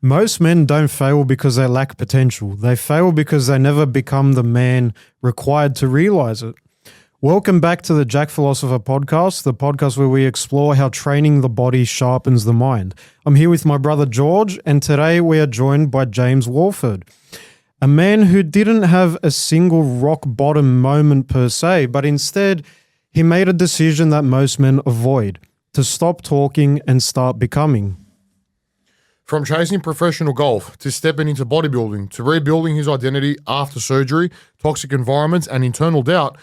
Most men don't fail because they lack potential. They fail because they never become the man required to realize it. Welcome back to the Jacked Philosopher Podcast, the podcast where we explore how training the body sharpens the mind. I'm here with my brother George, and today we are joined by James Walford, a man who didn't have a single rock bottom moment per se, but instead he made a decision that most men avoid, to stop talking and start becoming. From chasing professional golf to stepping into bodybuilding to rebuilding his identity after surgery, toxic environments, and internal doubt,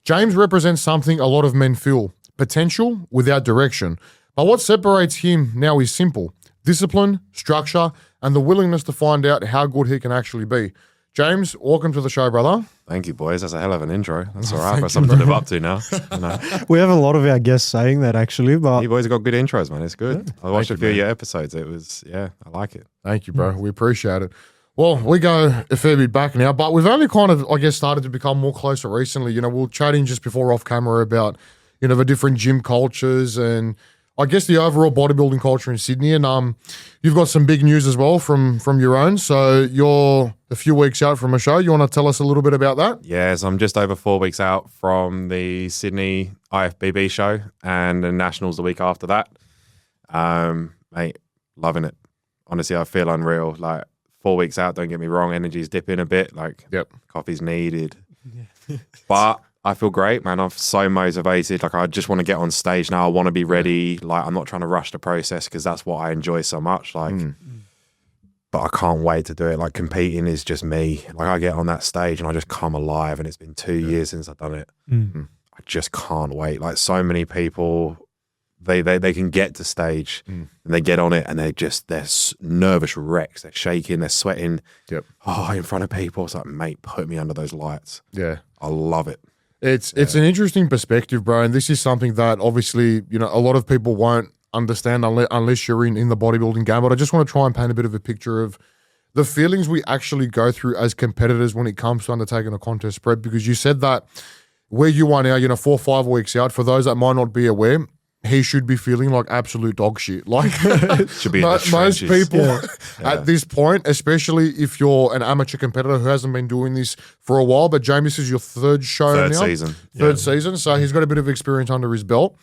James represents something a lot of men feel: potential without direction. But what separates him now is simple: discipline, structure, and the willingness to find out how good he can actually be. James, welcome to the show, brother. Thank you, boys. That's a hell of an intro. That's all right. I've got something to live up to now. You know. We have a lot of our guests saying that, actually. But You boys have got good intros, man. It's good. Yeah. I watched a few of your episodes. It was, I like it. Thank you, bro. We appreciate it. Well, we go a fair bit back now, but we've only kind of, started to become more closer recently. We were chatting just before off camera about, the different gym cultures and I guess the overall bodybuilding culture in Sydney. And you've got some big news as well from your own. So you're a few weeks out from a show. You want to tell us a little bit about that? Yes, I'm just over 4 weeks out from the Sydney IFBB show and the Nationals the week after that. Mate, loving it. Honestly, I feel unreal. 4 weeks out, don't get me wrong, energy's dipping a bit. Coffee's needed. Yeah. But I feel great, man. I'm so motivated. I just want to get on stage now. I want to be ready. I'm not trying to rush the process because that's what I enjoy so much. But I can't wait to do it. Competing is just me. I get on that stage and I just come alive. And it's been 2 years since I've done it. I just can't wait. So many people, they can get to stage and they get on it and they're nervous wrecks. They're shaking, they're sweating. Yep. Oh, in front of people. It's like, mate, put me under those lights. Yeah. I love it. It's an interesting perspective, bro. And this is something that obviously, a lot of people won't understand unless you're in the bodybuilding game. But I just want to try and paint a bit of a picture of the feelings we actually go through as competitors when it comes to undertaking a contest prep. Because you said that where you are now, 4 or 5 weeks out, for those that might not be aware, he should be feeling like absolute dog shit. Should be in the most people Yeah. at this point, especially if you're an amateur competitor who hasn't been doing this for a while. But James, this is your third show now. Third season. So he's got a bit of experience under his belt.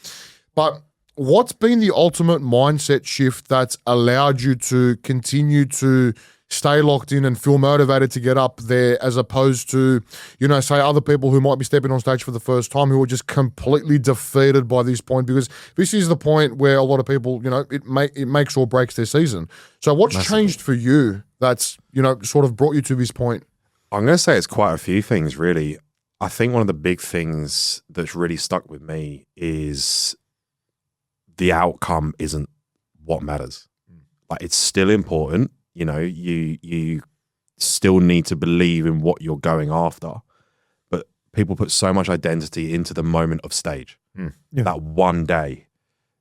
But what's been the ultimate mindset shift that's allowed you to continue to stay locked in and feel motivated to get up there, as opposed to, say other people who might be stepping on stage for the first time who are just completely defeated by this point? Because this is the point where a lot of people, it makes or breaks their season. So what's changed for you that's, sort of brought you to this point? I'm going to say it's quite a few things, really. I think one of the big things that's really stuck with me is the outcome isn't what matters. It's still important. You still need to believe in what you're going after, but people put so much identity into the moment of stage. That one day,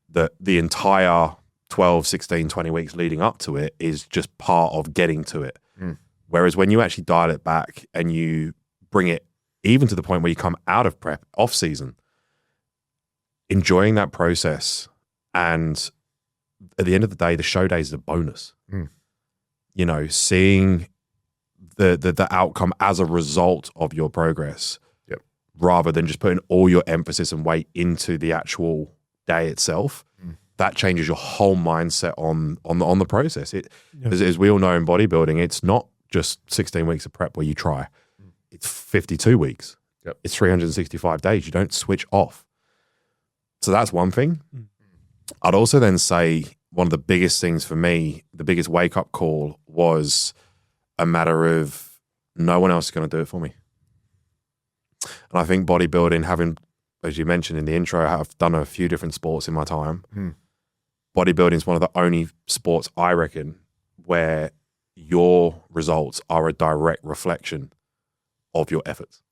that the entire 12, 16, 20 weeks leading up to it is just part of getting to it. Whereas when you actually dial it back and you bring it even to the point where you come out of prep, off season, enjoying that process, and at the end of the day, the show day is a bonus. Seeing the outcome as a result of your progress, rather than just putting all your emphasis and weight into the actual day itself, that changes your whole mindset on the process. As we all know in bodybuilding, it's not just 16 weeks of prep where you try. It's 52 weeks. It's 365 days. You don't switch off. So that's one thing. I'd also then say one of the biggest things for me, the biggest wake-up call, was a matter of no one else is going to do it for me. And I think bodybuilding, having, as you mentioned in the intro, I've done a few different sports in my time. Bodybuilding is one of the only sports, I reckon, where your results are a direct reflection of your efforts.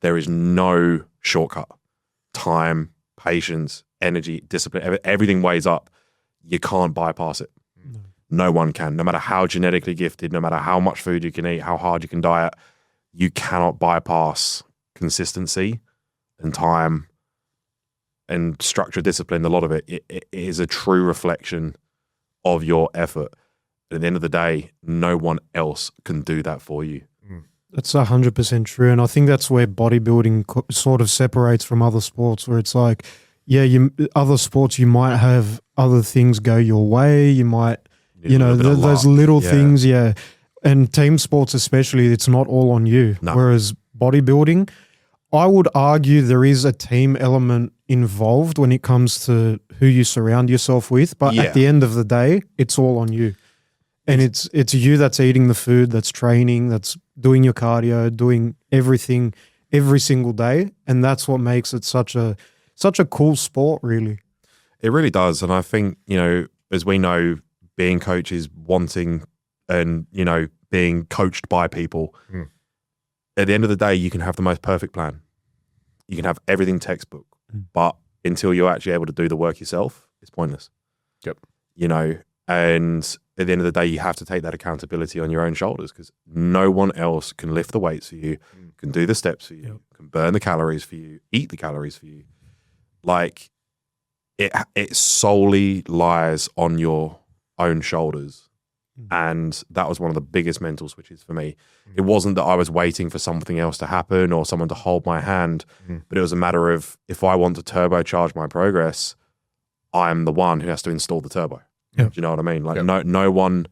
There is no shortcut. Time, patience, energy, discipline, everything weighs up. You can't bypass it. No one can. No matter how genetically gifted, no matter how much food you can eat, how hard you can diet, you cannot bypass consistency and time and structure, discipline. A lot of it is a true reflection of your effort. But at the end of the day, no one else can do that for you. That's 100% true. And I think that's where bodybuilding sort of separates from other sports, where it's like, yeah, other sports, you might have other things go your way. You might, those little things. Yeah. And team sports, especially, it's not all on you. No. Whereas bodybuilding, I would argue there is a team element involved when it comes to who you surround yourself with. But at the end of the day, it's all on you. And it's you that's eating the food, that's training, that's doing your cardio, doing everything every single day. And that's what makes it such a cool sport, really. It really does. And I think, as we know, being coaches, wanting and, being coached by people, at the end of the day, you can have the most perfect plan. You can have everything textbook, but until you're actually able to do the work yourself, it's pointless. Yep. And at the end of the day, you have to take that accountability on your own shoulders, because no one else can lift the weights for you, can do the steps for you, can burn the calories for you, eat the calories for you. Like, it solely lies on your own shoulders. And that was one of the biggest mental switches for me. It wasn't that I was waiting for something else to happen or someone to hold my hand, but it was a matter of, if I want to turbocharge my progress, I'm the one who has to install the turbo. Do you know what I mean? Like, no one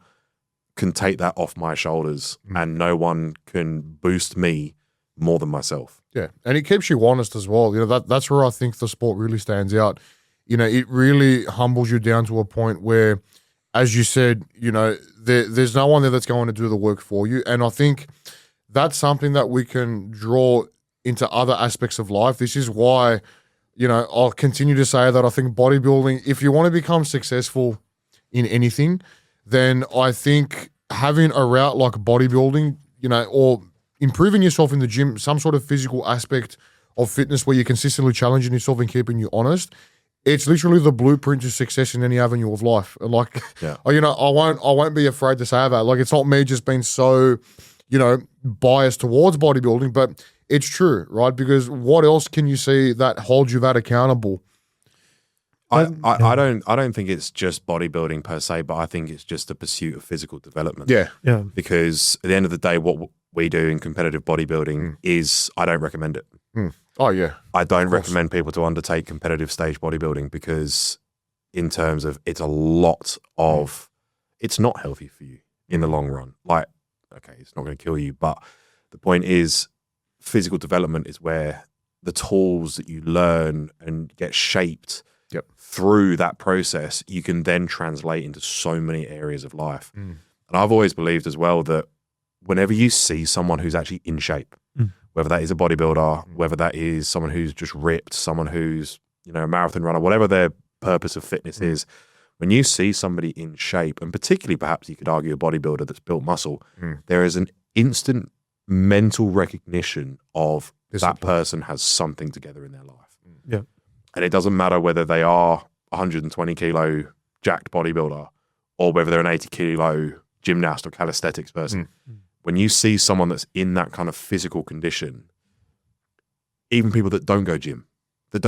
can take that off my shoulders, and no one can boost me more than myself. Yeah, and it keeps you honest as well. That's where I think the sport really stands out. It really humbles you down to a point where, as you said, there's no one there that's going to do the work for you. And I think that's something that we can draw into other aspects of life. This is why, I'll continue to say that I think bodybuilding, if you want to become successful in anything, then I think having a route like bodybuilding, or improving yourself in the gym, some sort of physical aspect of fitness where you're consistently challenging yourself and keeping you honest, it's literally the blueprint to success in any avenue of life. And I won't be afraid to say that. Like, it's not me just being so, biased towards bodybuilding, but it's true, right? Because what else can you see that holds you that accountable? I don't think it's just bodybuilding per se, but I think it's just the pursuit of physical development. Yeah. Because at the end of the day, what we do in competitive bodybuilding is, I don't recommend it. Oh, yeah. I don't recommend people to undertake competitive stage bodybuilding, because in terms of, it's a lot of, it's not healthy for you in the long run. Like, okay, it's not going to kill you, but the point is, physical development is where the tools that you learn and get shaped through that process, you can then translate into so many areas of life. And I've always believed as well that whenever you see someone who's actually in shape, whether that is a bodybuilder, whether that is someone who's just ripped, someone who's, a marathon runner, whatever their purpose of fitness is, when you see somebody in shape, and particularly perhaps you could argue a bodybuilder that's built muscle, there is an instant mental recognition of that person has something together in their life. Yeah. And it doesn't matter whether they are 120 kilo jacked bodybuilder or whether they're an 80 kilo gymnast or calisthenics person. When you see someone that's in that kind of physical condition, even people that don't go gym, let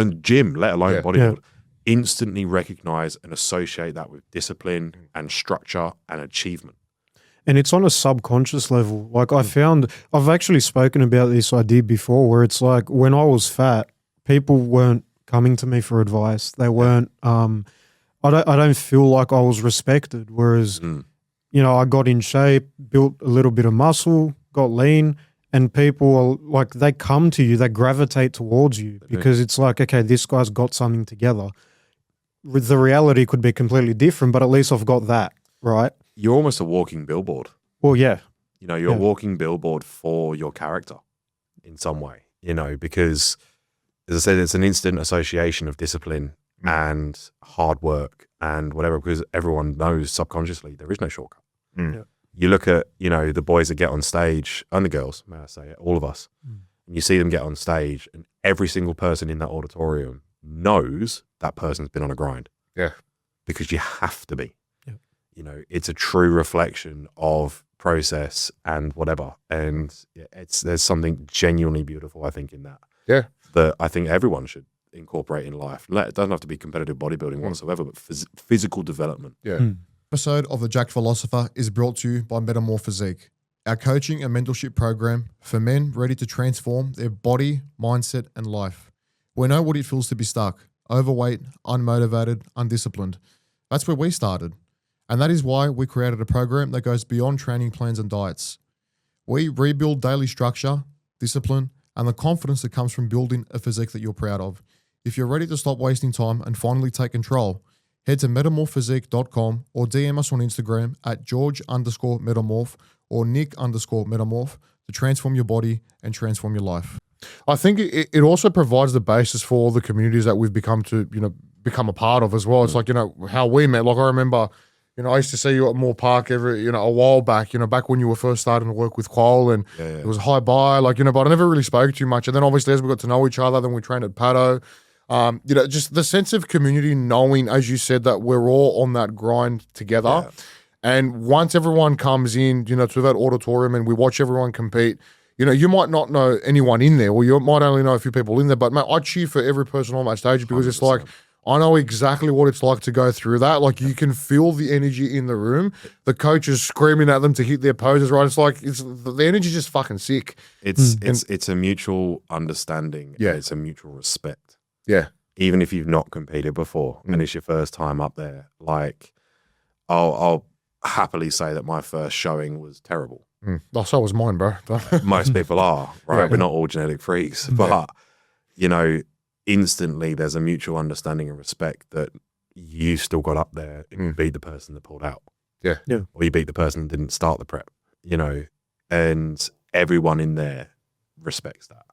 alone bodybuild, instantly recognize and associate that with discipline and structure and achievement. And it's on a subconscious level. Like, I've actually spoken about this idea before, where it's like, when I was fat, people weren't coming to me for advice. They weren't, I don't feel like I was respected. Whereas, I got in shape, built a little bit of muscle, got lean, and people are like, they come to you, they gravitate towards you, because it's like, okay, this guy's got something together. The reality could be completely different, but at least I've got that, right? You're almost a walking billboard. Well, yeah. You're a walking billboard for your character in some way, because, as I said, it's an instant association of discipline and hard work and whatever, because everyone knows subconsciously there is no shortcut. You look at, the boys that get on stage, and the girls, may I say it, all of us, and you see them get on stage, and every single person in that auditorium knows that person's been on a grind. Yeah. Because you have to be. It's a true reflection of process and whatever. And there's something genuinely beautiful, I think, in that. Yeah. That I think everyone should incorporate in life. It doesn't have to be competitive bodybuilding whatsoever, but physical development. Yeah. Episode of the Jacked Philosopher is brought to you by Metamorph Physique, our coaching and mentorship program for men ready to transform their body, mindset, and life. We know what it feels to be stuck, overweight, unmotivated, undisciplined. That's where we started. And that is why we created a program that goes beyond training plans and diets. We rebuild daily structure, discipline, and the confidence that comes from building a physique that you're proud of. If you're ready to stop wasting time and finally take control, head to metamorphphysique.com or DM us on Instagram at George_metamorph or Nick_metamorph to transform your body and transform your life. I think it also provides the basis for all the communities that we've become a part of as well. It's like, how we met. Like I remember, I used to see you at Moore Park a while back, back when you were first starting to work with Qual, and it was high by, but I never really spoke to you much. And then obviously as we got to know each other, then we trained at Pato. Just the sense of community, knowing, as you said, that we're all on that grind together. Yeah. And once everyone comes in, to that auditorium and we watch everyone compete, you might not know anyone in there, or you might only know a few people in there, but mate, I cheer for every person on that stage because 100%. It's like, I know exactly what it's like to go through that. Like you can feel the energy in the room. The coach is screaming at them to hit their poses, right? It's like the energy is just fucking sick. It's a mutual understanding. Yeah. It's a mutual respect. Yeah. Even if you've not competed before and it's your first time up there, like I'll happily say that my first showing was terrible. Oh, so was mine, bro. Most people are, right? Yeah. We're not all genetic freaks, but instantly there's a mutual understanding and respect that you still got up there and you beat the person that pulled out. Yeah. Or you beat the person that didn't start the prep, and everyone in there respects that.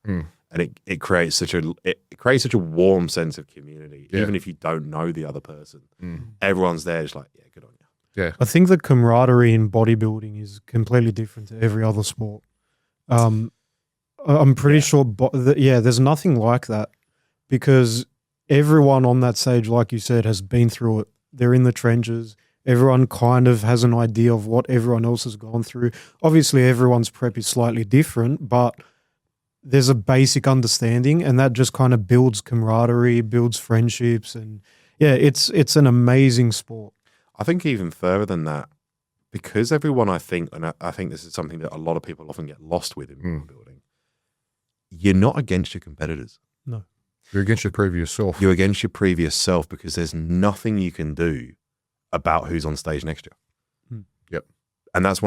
And it creates such a warm sense of community, even if you don't know the other person. Everyone's there, just like, yeah, good on you. Yeah, I think the camaraderie in bodybuilding is completely different to every other sport. I'm pretty sure, there's nothing like that because everyone on that stage, like you said, has been through it. They're in the trenches. Everyone kind of has an idea of what everyone else has gone through. Obviously, everyone's prep is slightly different, but there's a basic understanding, and that just kind of builds camaraderie, builds friendships, and it's an amazing sport. I think even further than that, because everyone, I think this is something that a lot of people often get lost with in bodybuilding, you're not against your competitors. No. You're against your previous self. You're against your previous self because there's nothing you can do about who's on stage next to you. Yep. And that's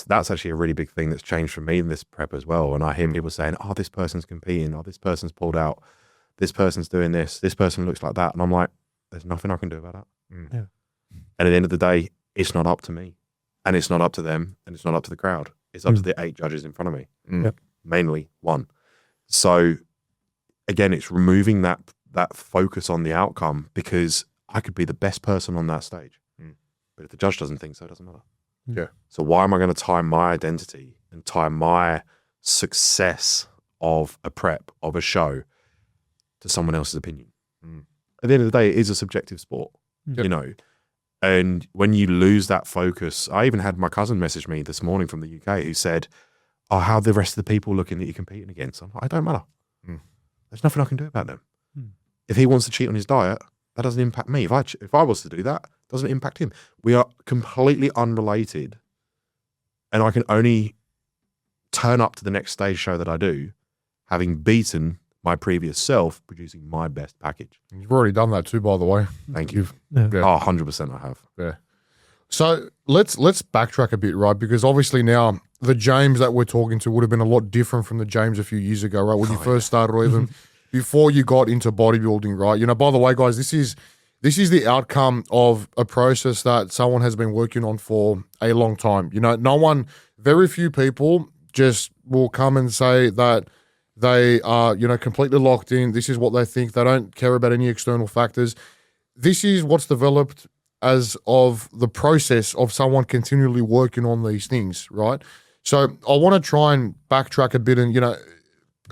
that's actually a really big thing that's changed for me in this prep as well. And I hear people saying, oh, this person's competing, oh, this person's pulled out, this person's doing this person looks like that. And I'm like, there's nothing I can do about that. Yeah. And at the end of the day, it's not up to me. And it's not up to them. And it's not up to the crowd. It's up to the 8 judges in front of me. Yep. Mainly 1. So again, it's removing that focus on the outcome because I could be the best person on that stage. But if the judge doesn't think so, it doesn't matter. Yeah. So why am I going to tie my identity and tie my success of a prep, of a show, to someone else's opinion? At the end of the day, it is a subjective sport, And when you lose that focus, I even had my cousin message me this morning from the UK who said, oh, how are the rest of the people looking that you're competing against? I'm like, it don't matter. There's nothing I can do about them. If he wants to cheat on his diet, that doesn't impact me. If I was to do that, it doesn't impact him. We are completely unrelated, and I can only turn up to the next stage show that I do, having beaten my previous self, producing my best package. You've already done that too, by the way. Thank you. Yeah. Oh, 100% I have. Yeah. So let's backtrack a bit, right? Because obviously now the James that we're talking to would have been a lot different from the James a few years ago, right? When you first started, or even before you got into bodybuilding, right? By the way, guys, this is the outcome of a process that someone has been working on for a long time. Very few people just will come and say that they are, completely locked in. This is what they think. They don't care about any external factors. This is what's developed as of the process of someone continually working on these things, right? So I want to try and backtrack a bit and,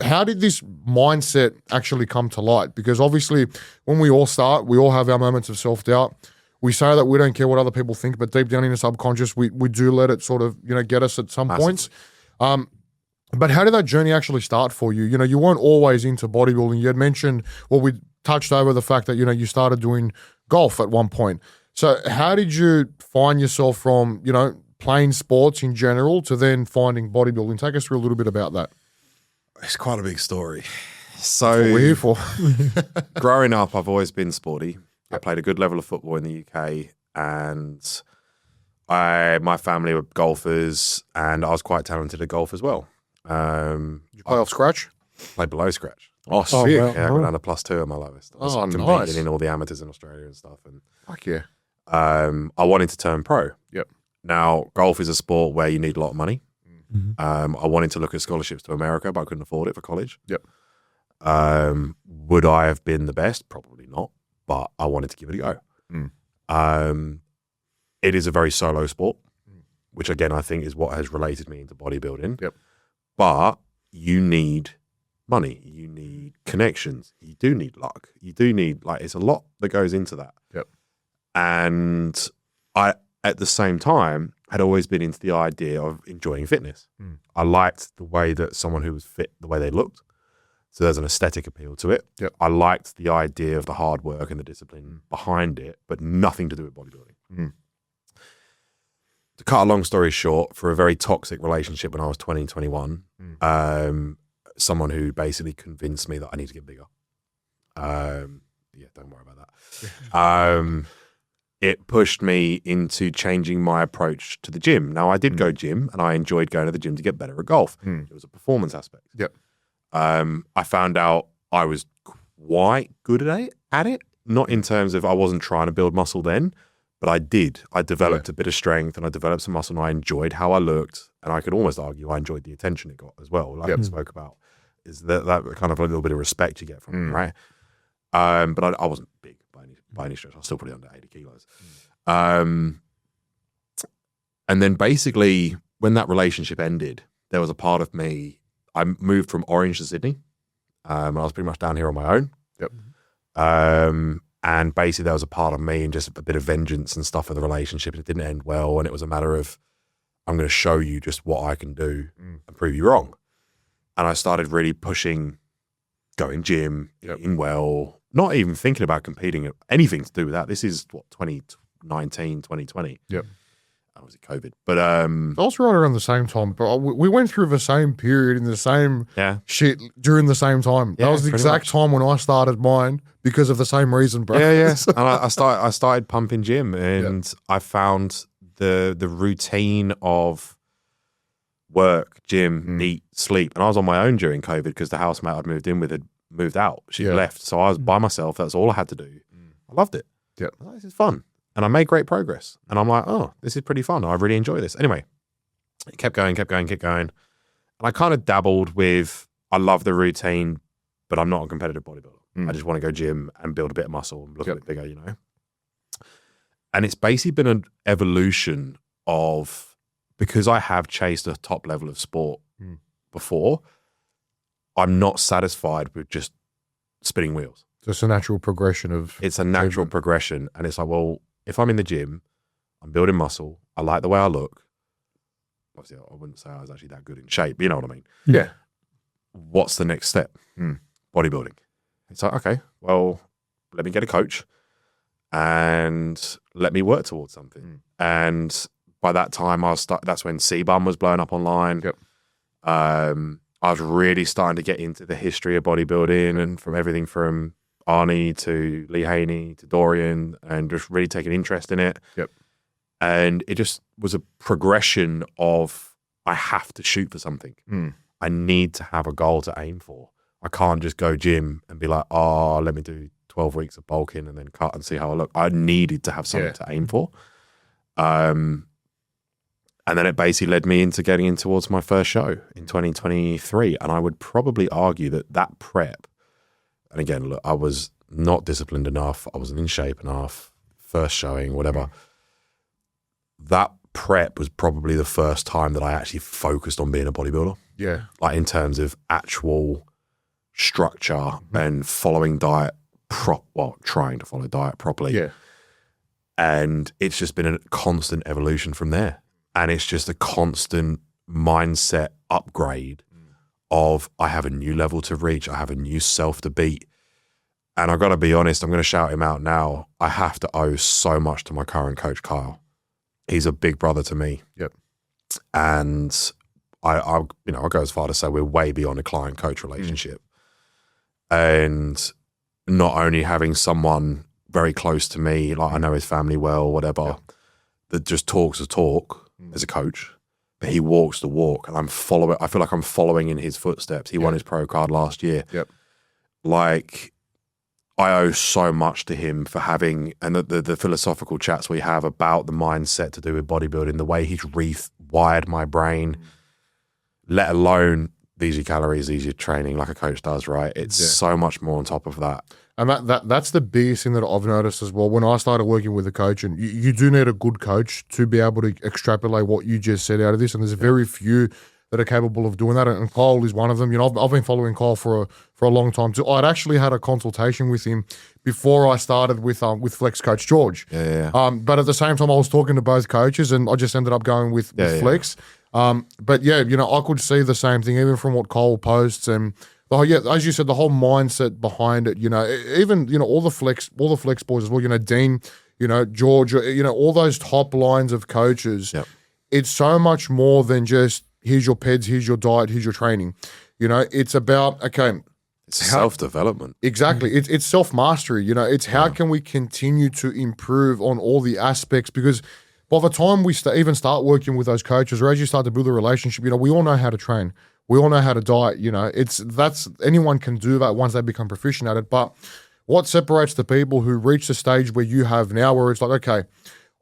how did this mindset actually come to light? Because obviously when we all start, we all have our moments of self-doubt. We say that we don't care what other people think, but deep down in the subconscious, we do let it sort of, get us at some points. But how did that journey actually start for you? You weren't always into bodybuilding. You had mentioned, we touched over the fact that, you started doing golf at one point. So how did you find yourself from, playing sports in general to then finding bodybuilding? Take us through a little bit about that. It's quite a big story. So That's what we're here for. growing up, I've always been sporty. I played a good level of football in the UK, and my family were golfers, and I was quite talented at golf as well. Did you play off scratch? Played below scratch. Oh, sick. wow. Yeah, I got down to +2 on my lowest. I was competing nice. in all the amateurs in Australia and stuff. And Fuck yeah. I wanted to turn pro. Yep. Now, golf is a sport where you need a lot of money. Mhm. I wanted to look at scholarships to America, but I couldn't afford it for college. Yep. Would I have been the best? Probably not, but I wanted to give it a go. It is a very solo sport, which again, I think is what has related me into bodybuilding. Yep. But you need money. You need connections. You do need luck. You do need, it's a lot that goes into that. Yep. And I, at the same time, had always been into the idea of enjoying fitness. I liked the way that someone who was fit, the way they looked. So there's an aesthetic appeal to it. Yep. I liked the idea of the hard work and the discipline behind it, but nothing to do with bodybuilding. To cut a long story short, for a very toxic relationship when I was 20, 21, someone who basically convinced me that I need to get bigger. Don't worry about that. It pushed me into changing my approach to the gym. Now, I did go gym, and I enjoyed going to the gym to get better at golf. It was a performance aspect. Yep. I found out I was quite good at it, not in terms of I wasn't trying to build muscle then, but I did. I developed a bit of strength, and I developed some muscle, and I enjoyed how I looked, and I could almost argue I enjoyed the attention it got as well, like we spoke about, is that kind of a little bit of respect you get from it, right? But I wasn't big by any stretch. I was still probably under 80 kilos. And then basically, when that relationship ended, there was a part of me, I moved from Orange to Sydney. I was pretty much down here on my own. Yep. And basically there was a part of me and just a bit of vengeance and stuff in the relationship. It didn't end well. And it was a matter of, I'm going to show you just what I can do and prove you wrong. And I started really pushing, going gym, eating well, not even thinking about competing, anything to do with that. This is 2019, 2020. Yep. Was it COVID? But that was right around the same time. But we went through the same period in the same shit during the same time. That was the exact time when I started mine because of the same reason, bro. Yeah. And I started pumping gym, and I found the routine of work, gym, eat, sleep. And I was on my own during COVID because the housemate I'd moved in with had moved out. She left, so I was by myself. That's all I had to do. I loved it. Yeah, this is fun. And I made great progress. And I'm like, oh, this is pretty fun. I really enjoy this. Anyway, it kept going. And I kind of dabbled with, I love the routine, but I'm not a competitive bodybuilder. I just want to go gym and build a bit of muscle and look a bit bigger, And it's basically been an evolution of, because I have chased a top level of sport before, I'm not satisfied with just spinning wheels. So it's a natural progression of... It's a natural progression. And it's like, well, if I'm in the gym, I'm building muscle, I like the way I look. Obviously, I wouldn't say I was actually that good in shape, but you know what I mean? Yeah. What's the next step? Bodybuilding. It's like, okay, well, let me get a coach and let me work towards something. And by that time, that's when C-Bum was blowing up online. Yep. I was really starting to get into the history of bodybuilding, and from everything from Arnie to Lee Haney to Dorian, and just really taking interest in it. Yep. And it just was a progression of, I have to shoot for something. I need to have a goal to aim for. I can't just go gym and be like, oh, let me do 12 weeks of bulking and then cut and see how I look. I needed to have something to aim for. And then it basically led me into getting in towards my first show in 2023. And I would probably argue that prep, and again, look, I was not disciplined enough. I wasn't in shape enough. First showing, whatever. That prep was probably the first time that I actually focused on being a bodybuilder. Yeah. Like in terms of actual structure and following diet, trying to follow diet properly. Yeah. And it's just been a constant evolution from there. And it's just a constant mindset upgrade of, I have a new level to reach. I have a new self to beat. And I got to be honest, I'm going to shout him out now. I have to owe so much to my current coach, Kyle. He's a big brother to me. Yep. And I'll go as far to say we're way beyond a client-coach relationship. And not only having someone very close to me, like I know his family well, whatever, that just talks the talk as a coach, but he walks the walk, and I feel like I'm following in his footsteps. He won his pro card last year. Yep. Like, I owe so much to him for having, and the philosophical chats we have about the mindset to do with bodybuilding, the way he's rewired my brain, let alone these are calories, these are training like a coach does, right? It's so much more on top of that. And that's the biggest thing that I've noticed as well. When I started working with a coach, and you do need a good coach to be able to extrapolate what you just said out of this, and there's very few that are capable of doing that, and Kyle is one of them. You know, I've been following Kyle for a long time too. I'd actually had a consultation with him before I started with Flex Coach George. But at the same time, I was talking to both coaches, and I just ended up going with Flex. But yeah, you know, I could see the same thing even from what Cole posts, and as you said, the whole mindset behind it. You know, even all the flex boys as well. You know, Dean, you know, George, you know, all those top lines of coaches. Yep. It's so much more than just here's your PEDs, here's your diet, here's your training. You know, it's about it's self-development. Exactly. It's self-mastery. You know, it's how can we continue to improve on all the aspects, because by the time we even start working with those coaches, or as you start to build a relationship, you know, we all know how to train. We all know how to diet. You know, anyone can do that once they become proficient at it. But what separates the people who reach the stage where you have now, where it's like, okay,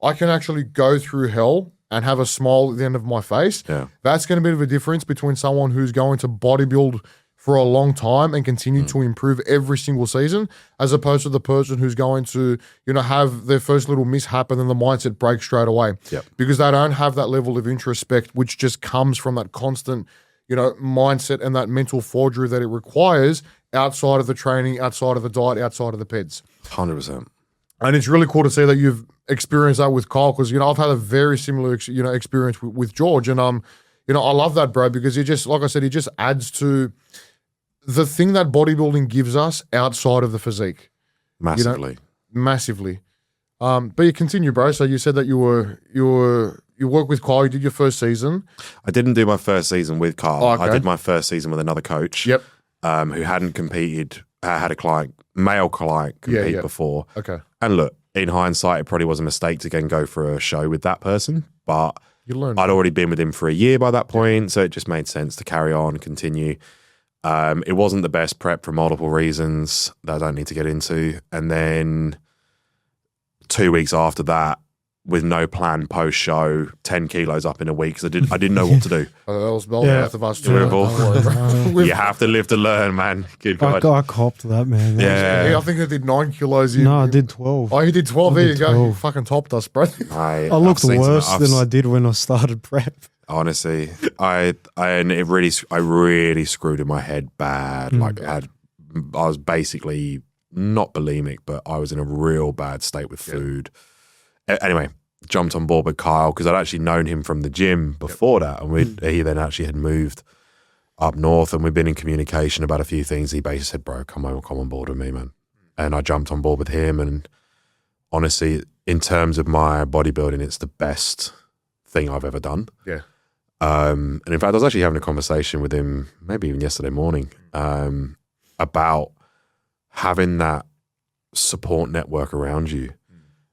I can actually go through hell and have a smile at the end of my face. Yeah. That's going to be a bit of a difference between someone who's going to bodybuild for a long time and continue to improve every single season, as opposed to the person who's going to, you know, have their first little mishap and then the mindset breaks straight away. Yep. Because they don't have that level of introspect, which just comes from that constant, you know, mindset and that mental forgery that it requires outside of the training, outside of the diet, outside of the PEDs. 100%. And it's really cool to see that you've experienced that with Kyle, because, you know, I've had a very similar, you know, experience with George. And, you know, I love that, bro, because it just, like I said, it just adds to the thing that bodybuilding gives us outside of the physique. Massively. You know, massively. But you continue, bro. So you said that you worked with Kyle, you did your first season. I didn't do my first season with Carl. Oh, okay. I did my first season with another coach. Yep. Who hadn't competed, had a male client compete before. Okay. And look, in hindsight, it probably was a mistake to go for a show with that person, but you learned. I'd already been with him for a year by that point, so it just made sense to carry on, continue. It wasn't the best prep for multiple reasons that I don't need to get into. And then 2 weeks after that, with no plan post-show, 10 kilos up in a week, because I didn't know what to do. That was both of us too. You have to live to learn, man. Good God. I copped that, man. Yeah, I think I did 9 kilos. No, I did 12. Oh, you did 12. There you go. You fucking topped us, bro. I looked worse than I did when I started prep. Honestly, I really screwed in my head bad. Like I was basically not bulimic, but I was in a real bad state with food. Anyway, jumped on board with Kyle because I'd actually known him from the gym before that, and he then actually had moved up north, and we'd been in communication about a few things. He basically said, "Bro, come on board with me, man." And I jumped on board with him, and honestly, in terms of my bodybuilding, it's the best thing I've ever done. Yeah. And in fact, I was actually having a conversation with him, maybe even yesterday morning, about having that support network around you.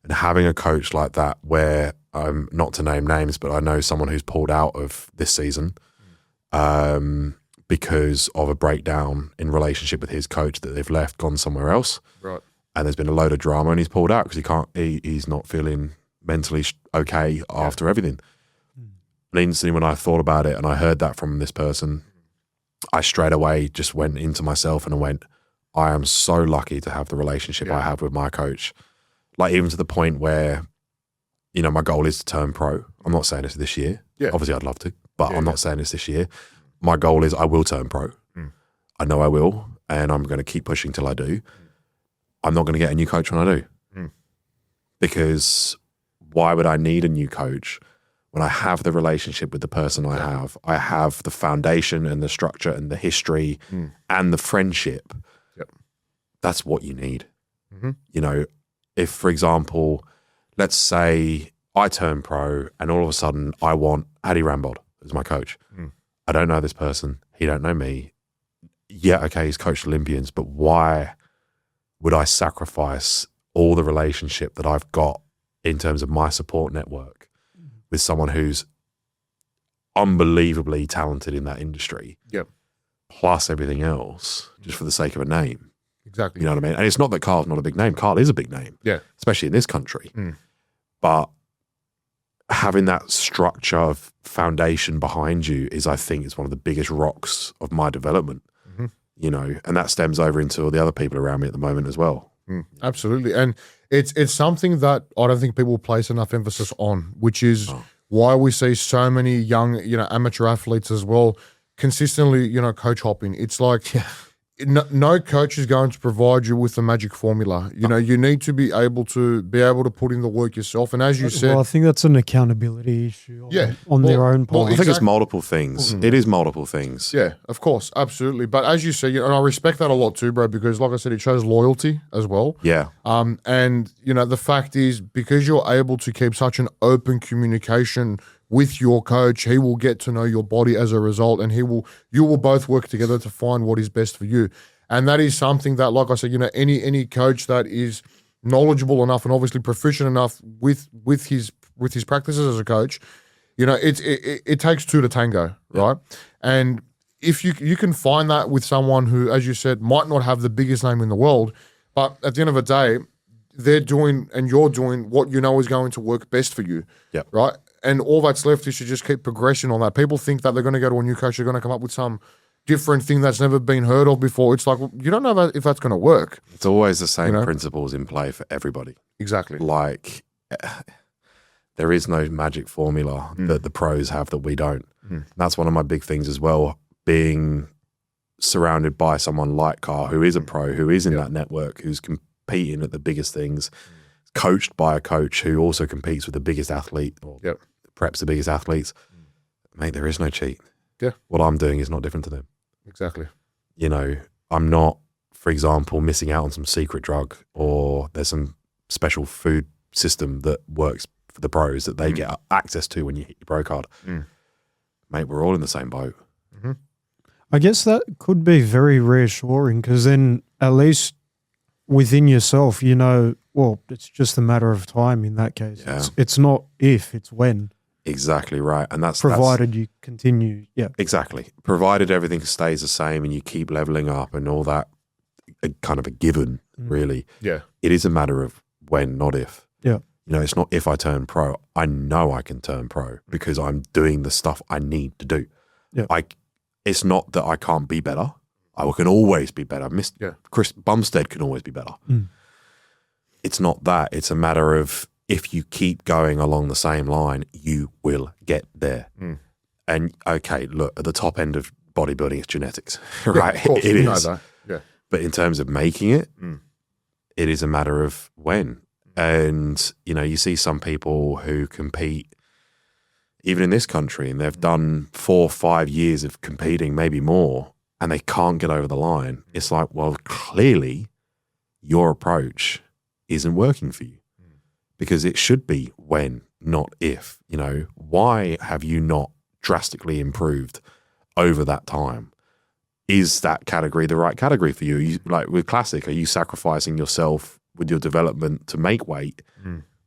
And having a coach like that where, not to name names, but I know someone who's pulled out of this season because of a breakdown in relationship with his coach, that they've left, gone somewhere else. Right. And there's been a load of drama, and he's pulled out because he's not feeling mentally okay after everything. And instantly when I thought about it and I heard that from this person, I straight away just went into myself and I went, I am so lucky to have the relationship I have with my coach. Like, even to the point where, you know, my goal is to turn pro. I'm not saying it's this year. Yeah. Obviously, I'd love to, but I'm not saying it's this year. My goal is I will turn pro. I know I will, and I'm going to keep pushing till I do. I'm not going to get a new coach when I do. Because why would I need a new coach when I have the relationship with the person I have? I have the foundation and the structure and the history and the friendship that's what you need. You know, if, for example, let's say I turn pro and all of a sudden I want Adi Rambold as my coach. I don't know this person. He don't know me. Yeah, okay, he's coached Olympians, but why would I sacrifice all the relationship that I've got in terms of my support network with someone who's unbelievably talented in that industry, plus everything else, just for the sake of a name? Exactly. You know what I mean? And it's not that Carl's not a big name. Carl is a big name, especially in this country. But having that structure of foundation behind you is, I think, is one of the biggest rocks of my development. You know, and that stems over into all the other people around me at the moment as well. Absolutely. And it's something that I don't think people place enough emphasis on, which is why we see so many young, amateur athletes as well consistently, coach hopping. It's like no coach is going to provide you with the magic formula. You need to be able to put in the work yourself. And as you said, I think that's an accountability issue on their own part. I think it's multiple things. It is multiple things. Yeah, of course. Absolutely. But as you said, and I respect that a lot too, bro, because like I said, it shows loyalty as well. Yeah. And the fact is, because you're able to keep such an open communication with your coach, he will get to know your body as a result, and you will both work together to find what is best for you. And that is something that, like I said, any coach that is knowledgeable enough and obviously proficient enough with his practices as a coach, it takes two to tango, right? And if you can find that with someone who, as you said, might not have the biggest name in the world, but at the end of the day, they're doing and you're doing what is going to work best for you, right? And all that's left is to just keep progressing on that. People think that they're going to go to a new coach, they're going to come up with some different thing that's never been heard of before. It's like, well, you don't know if that's going to work. It's always the same principles in play for everybody. Exactly. Like, there is no magic formula that the pros have that we don't. That's one of my big things as well, being surrounded by someone like Carl, who is a pro, who is in that network, who's competing at the biggest things, coached by a coach who also competes with the biggest athlete, or perhaps the biggest athletes. Mate, there is no cheat. Yeah. What I'm doing is not different to them. Exactly. I'm not, for example, missing out on some secret drug, or there's some special food system that works for the pros that they get access to when you hit your pro card. Mate, we're all in the same boat. I guess that could be very reassuring, because then at least within yourself, well, it's just a matter of time in that case. Yeah. It's not if, it's when. Exactly right. And that's provided you continue. Yeah. Exactly. Provided everything stays the same and you keep leveling up and all that, kind of a given, really. Yeah. It is a matter of when, not if. Yeah. It's not if I turn pro. I know I can turn pro because I'm doing the stuff I need to do. Yeah. It's not that I can't be better. I can always be better. Chris Bumstead can always be better. It's not that. It's a matter of, if you keep going along the same line, you will get there. And okay, look, at the top end of bodybuilding, it's genetics, right? Of course, it you is. know that. Yeah. But in terms of making it, it is a matter of when. And, you see some people who compete, even in this country, and they've done 4 or 5 years of competing, maybe more, and they can't get over the line. It's like, well, clearly your approach isn't working for you, because it should be when, not if. Why have you not drastically improved over that time? Is that category the right category for you? Like with classic, are you sacrificing yourself with your development to make weight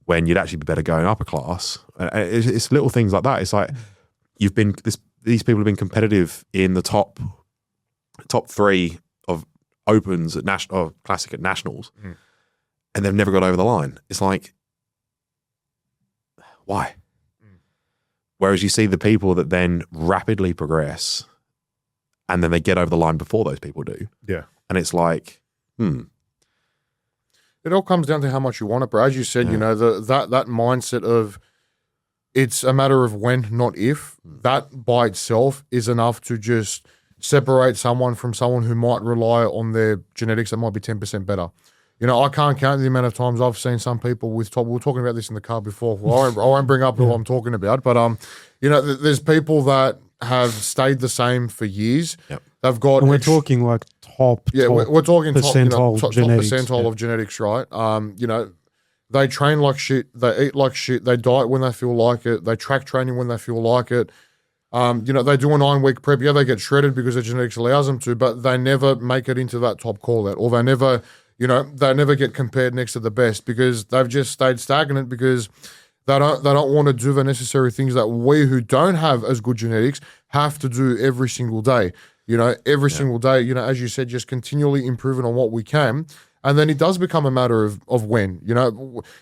when you'd actually be better going upper class? It's little things like that. It's like these people have been competitive in the top 3 of opens at classic at nationals, and they've never got over the line. It's like, why? Whereas you see the people that then rapidly progress and then they get over the line before those people do. Yeah. And it's like, It all comes down to how much you want it, bro. As you said, that mindset of it's a matter of when, not if, that by itself is enough to just separate someone from someone who might rely on their genetics that might be 10% better. I can't count the amount of times I've seen some people with top. We were talking about this in the car before. Well, I won't bring up who I'm talking about, but there's people that have stayed the same for years, They've got. And we're talking like top. Yeah, we're talking percentile top genetics. Top percentile of genetics, right? They train like shit. They eat like shit. They diet when they feel like it. They track training when they feel like it. They do a 9-week prep. Yeah, they get shredded because their genetics allows them to, but they never make it into that top call out, or they never get compared next to the best because they've just stayed stagnant because they don't want to do the necessary things that we who don't have as good genetics have to do every single day. Every single day, as you said, just continually improving on what we can. And then it does become a matter of when.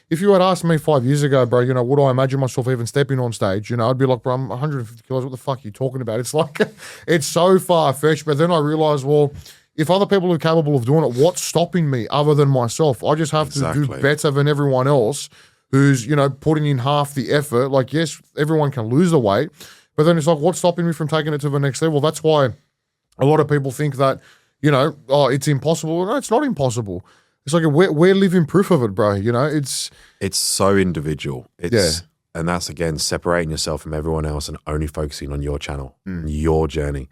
If you had asked me 5 years ago, bro, would I imagine myself even stepping on stage? I'd be like, bro, I'm 150 kilos. What the fuck are you talking about? It's like, it's so far-fetched. But then I realized, well, if other people are capable of doing it, what's stopping me other than myself? I just have to do better than everyone else who's, putting in half the effort. Like, yes, everyone can lose the weight. But then it's like, what's stopping me from taking it to the next level? That's why a lot of people think that, it's impossible. No, it's not impossible. It's like we're living proof of it, bro. It's so individual. And that's again separating yourself from everyone else and only focusing on your channel, your journey.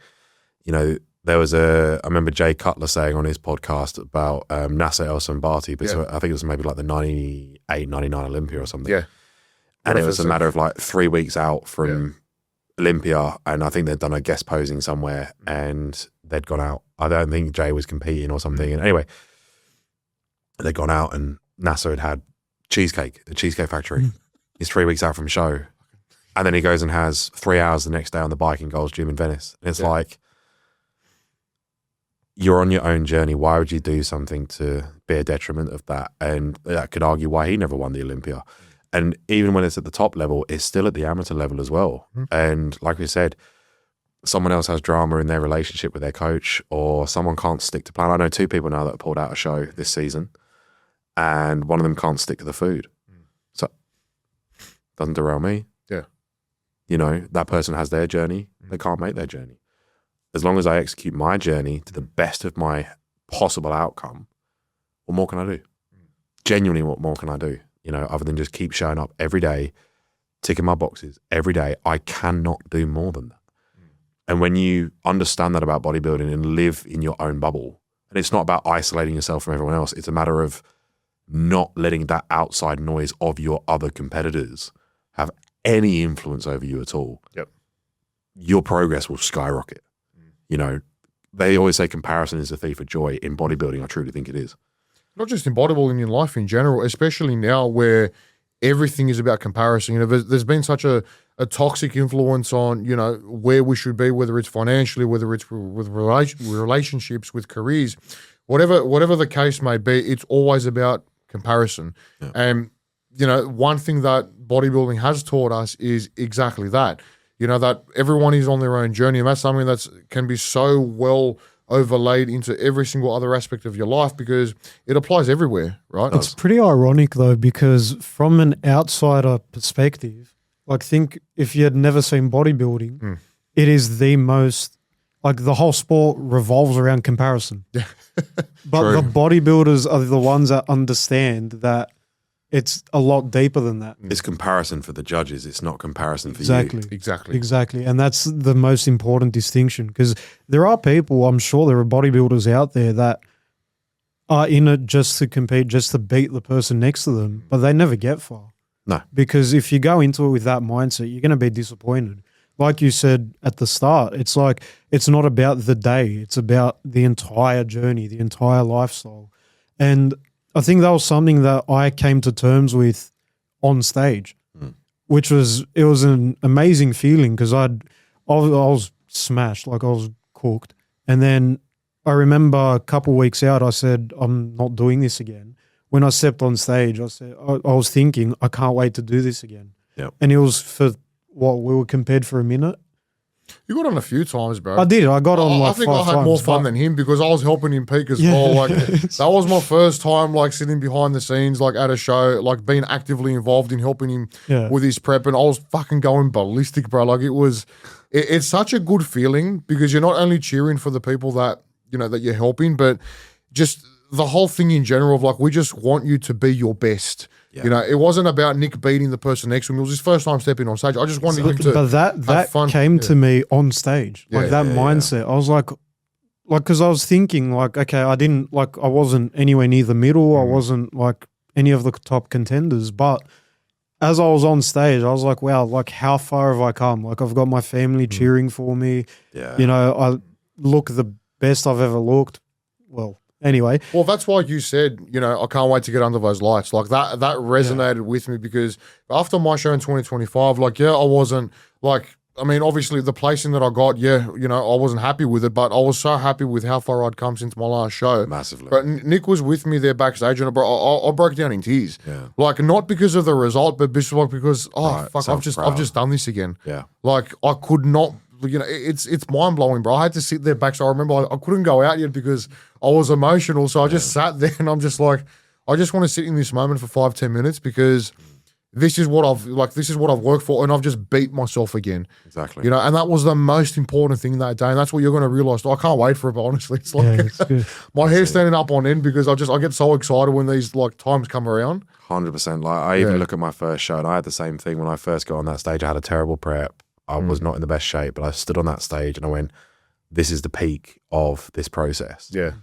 There was I remember Jay Cutler saying on his podcast about Nasser El Sambati, but I think it was maybe like the 98, 99 Olympia or something. Yeah. And it was a matter of like 3 weeks out from Olympia, and I think they'd done a guest posing somewhere and they'd gone out. I don't think Jay was competing or something. And anyway, they'd gone out and Nasser had cheesecake at Cheesecake Factory. He's 3 weeks out from show. And then he goes and has 3 hours the next day on the bike in Gold's Gym in Venice. And it's like, you're on your own journey. Why would you do something to be a detriment of that? And that could argue why he never won the Olympia. And even when it's at the top level, it's still at the amateur level as well. And like we said, someone else has drama in their relationship with their coach, or someone can't stick to plan. I know 2 people now that have pulled out a show this season, and one of them can't stick to the food. So doesn't derail me. Yeah. That person has their journey. They can't make their journey. As long as I execute my journey to the best of my possible outcome, what more can I do? Genuinely, what more can I do? Other than just keep showing up every day, ticking my boxes every day. I cannot do more than that. And when you understand that about bodybuilding and live in your own bubble, and it's not about isolating yourself from everyone else, it's a matter of not letting that outside noise of your other competitors have any influence over you at all. Yep. Your progress will skyrocket. They always say comparison is a thief of joy. In bodybuilding, I truly think it is. Not just in bodybuilding, in life in general, especially now where everything is about comparison. There's been such a toxic influence on, where we should be, whether it's financially, whether it's with relationships, with careers, whatever the case may be, it's always about comparison. Yeah. And, one thing that bodybuilding has taught us is exactly that, that everyone is on their own journey. And that's something that can be so well overlaid into every single other aspect of your life because it applies everywhere, right? It's pretty ironic though, because from an outsider perspective, think if you had never seen bodybuilding, it is the most, the whole sport revolves around comparison. But the bodybuilders are the ones that understand that it's a lot deeper than that. It's comparison for the judges. It's not comparison for you. Exactly. And that's the most important distinction because there are people, I'm sure there are bodybuilders out there that are in it just to compete, just to beat the person next to them, but they never get far. No. Because if you go into it with that mindset, you're going to be disappointed. Like you said at the start, it's like it's not about the day. It's about the entire journey, the entire lifestyle. And I think that was something that I came to terms with on stage, which was an amazing feeling because I was smashed, I was cooked. And then I remember a couple of weeks out, I said, I'm not doing this again. When I stepped on stage, I was thinking, I can't wait to do this again. Yep. And it was for we were compared for a minute. You got on a few times, bro. I did. I got on I think I had more fun than him because I was helping him peak as well. That was my first time sitting behind the scenes at a show, being actively involved in helping him with his prep, and I was fucking going ballistic, bro. It's such a good feeling because you're not only cheering for the people that that you're helping, but just the whole thing in general of we just want you to be your best. Yeah. It wasn't about Nick beating the person next to him. It was his first time stepping on stage. I just wanted him to But that have fun. came to me on stage. That mindset. I was like, like, because I was thinking, like, okay, I wasn't anywhere near the middle. I wasn't like any of the top contenders. But as I was on stage, I was like, wow, like, how far have I come? Like, I've got my family cheering for me. Yeah. You know, I look the best I've ever looked. Well, anyway. Well, that's why you said, you know, I can't wait to get under those lights. Like that resonated with me, because after my show in 2025, like, yeah, I wasn't like, I mean, obviously the placing that I got, yeah, you know, I wasn't happy with it, but I was so happy with how far I'd come since my last show. Massively. But Nick was with me there backstage, and I broke down in tears. Yeah. Like, not because of the result, but because, Right, fuck, I've just done this again. Yeah. Like, I could not, you know, it's mind blowing, bro. I had to sit there back. So I remember I couldn't go out yet because I was emotional. So I just sat there and I'm just like, I just want to sit in this moment for 5-10 minutes, because this is what I've worked for, and I've just beat myself again. Exactly. You know, and that was the most important thing that day, and that's what you're going to realize. I can't wait for it, but honestly, it's like my hair's standing up on end, because I get so excited when these like times come around. 100%. Like, I even look at my first show, and I had the same thing when I first got on that stage. I had a terrible prep. I was not in the best shape, but I stood on that stage and I went, this is the peak of this process. Yeah.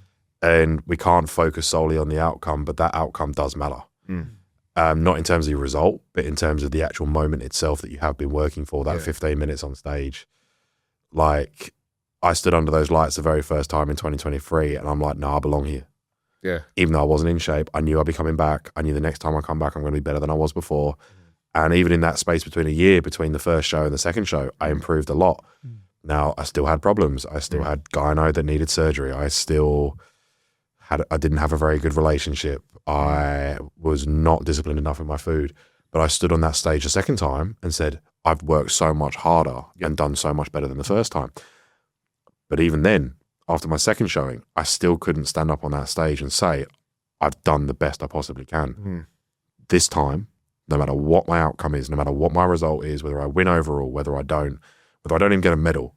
And we can't focus solely on the outcome, but that outcome does matter. Not in terms of your result, but in terms of the actual moment itself that you have been working for, that 15 minutes on stage. Like, I stood under those lights the very first time in 2023, and I'm like, nah, I belong here. Yeah. Even though I wasn't in shape, I knew I'd be coming back. I knew the next time I come back, I'm going to be better than I was before. And even in that space between a year, between the first show and the second show, I improved a lot. Now, I still had problems. I still had gyno that needed surgery. I didn't have a very good relationship. I was not disciplined enough in my food. But I stood on that stage a second time and said, I've worked so much harder and done so much better than the first time. But even then, after my second showing, I still couldn't stand up on that stage and say, I've done the best I possibly can. This time, no matter what my outcome is, no matter what my result is, whether I win overall, whether I don't even get a medal,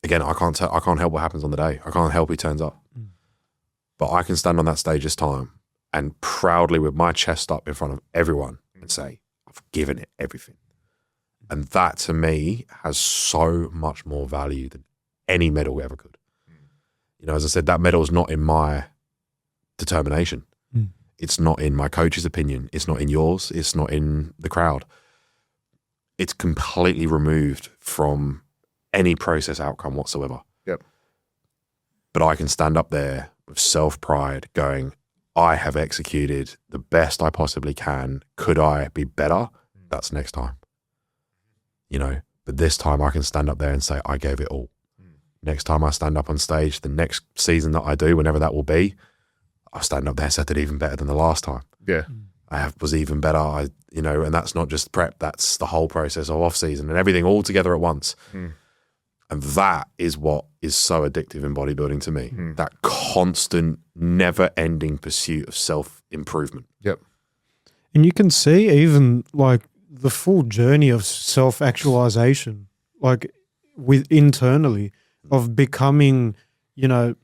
again, I can't help what happens on the day. I can't help who turns up. But I can stand on that stage this time and proudly, with my chest up in front of everyone, and say, I've given it everything. And that, to me, has so much more value than any medal ever could. You know, as I said, that medal is not in my determination. It's not in my coach's opinion. It's not in yours. It's not in the crowd. It's completely removed from any process outcome whatsoever. Yep. But I can stand up there with self-pride going, I have executed the best I possibly can. Could I be better? That's next time. You know, but this time I can stand up there and say, I gave it all. Next time I stand up on stage, the next season that I do, whenever that will be, I'll stand up there and said it even better than the last time. Yeah. Was even better. And that's not just prep, that's the whole process of off season and everything all together at once. And that is what is so addictive in bodybuilding to me. That constant, never ending pursuit of self-improvement. Yep. And you can see even like the full journey of self-actualization, like internally, of becoming, you know,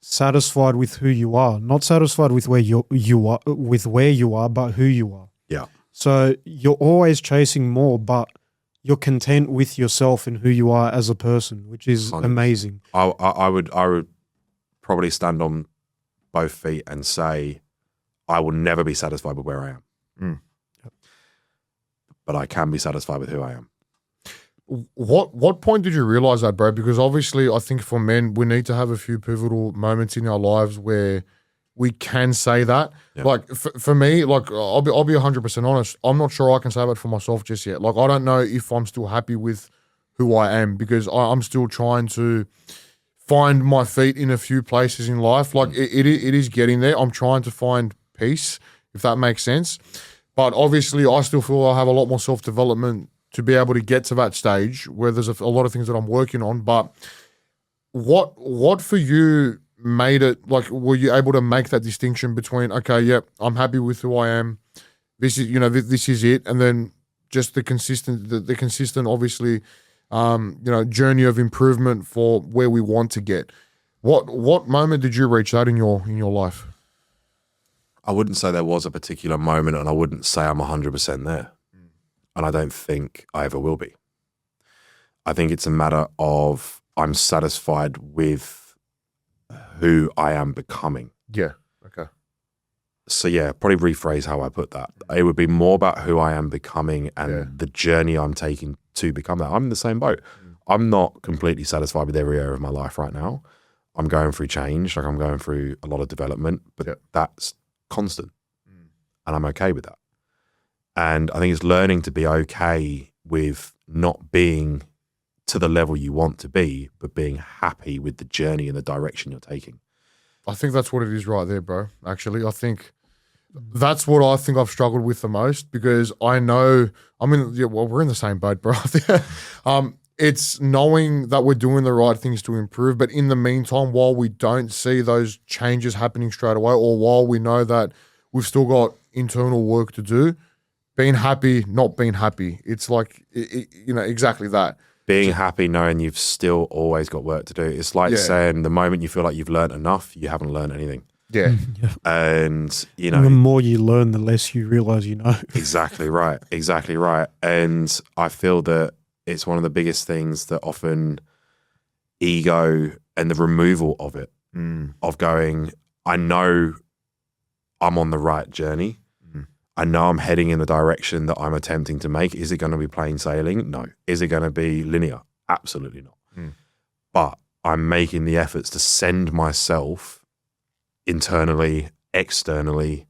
satisfied with who you are, not satisfied with where you are, but who you are. Yeah. So you're always chasing more, but you're content with yourself and who you are as a person, which is 100%. amazing. I would probably stand on both feet and say, I will never be satisfied with where I am. But I can be satisfied with who I am. What point did you realize that, bro? Because obviously, I think for men, we need to have a few pivotal moments in our lives where we can say that. Yeah. Like for me, like I'll be 100% honest. I'm not sure I can say that for myself just yet. Like I don't know if I'm still happy with who I am, because I'm still trying to find my feet in a few places in life. Like it is getting there. I'm trying to find peace, if that makes sense. But obviously, I still feel I have a lot more self-development to be able to get to that stage where there's a lot of things that I'm working on. But what for you made it, like, were you able to make that distinction between, okay, yep, I'm happy with who I am, this is, you know, this is it, and then just the consistent obviously, journey of improvement for where we want to get. What moment did you reach that in your life? I wouldn't say there was a particular moment, and I wouldn't say I'm 100% there. And I don't think I ever will be. I think it's a matter of I'm satisfied with who I am becoming. Yeah. Okay. So yeah, probably rephrase how I put that. It would be more about who I am becoming and the journey I'm taking to become that. I'm in the same boat. I'm not completely satisfied with every area of my life right now. I'm going through change, like I'm going through a lot of development, but that's constant. And I'm okay with that. And I think it's learning to be okay with not being to the level you want to be, but being happy with the journey and the direction you're taking. I think that's what it is right there, bro. Actually, I think that's what I think I've struggled with the most, because I know, we're in the same boat, bro. It's knowing that we're doing the right things to improve, but in the meantime, while we don't see those changes happening straight away, or while we know that we've still got internal work to do, being happy, not being happy. It's like, exactly that. Being happy knowing you've still always got work to do. It's like saying the moment you feel like you've learned enough, you haven't learned anything. Yeah. And, the more you learn, the less you realize you know. Exactly right. Exactly right. And I feel that it's one of the biggest things that often ego and the removal of it, of going, I know I'm on the right journey. I know I'm heading in the direction that I'm attempting to make. Is it going to be plain sailing? No. Is it going to be linear? Absolutely not. But I'm making the efforts to send myself internally, externally,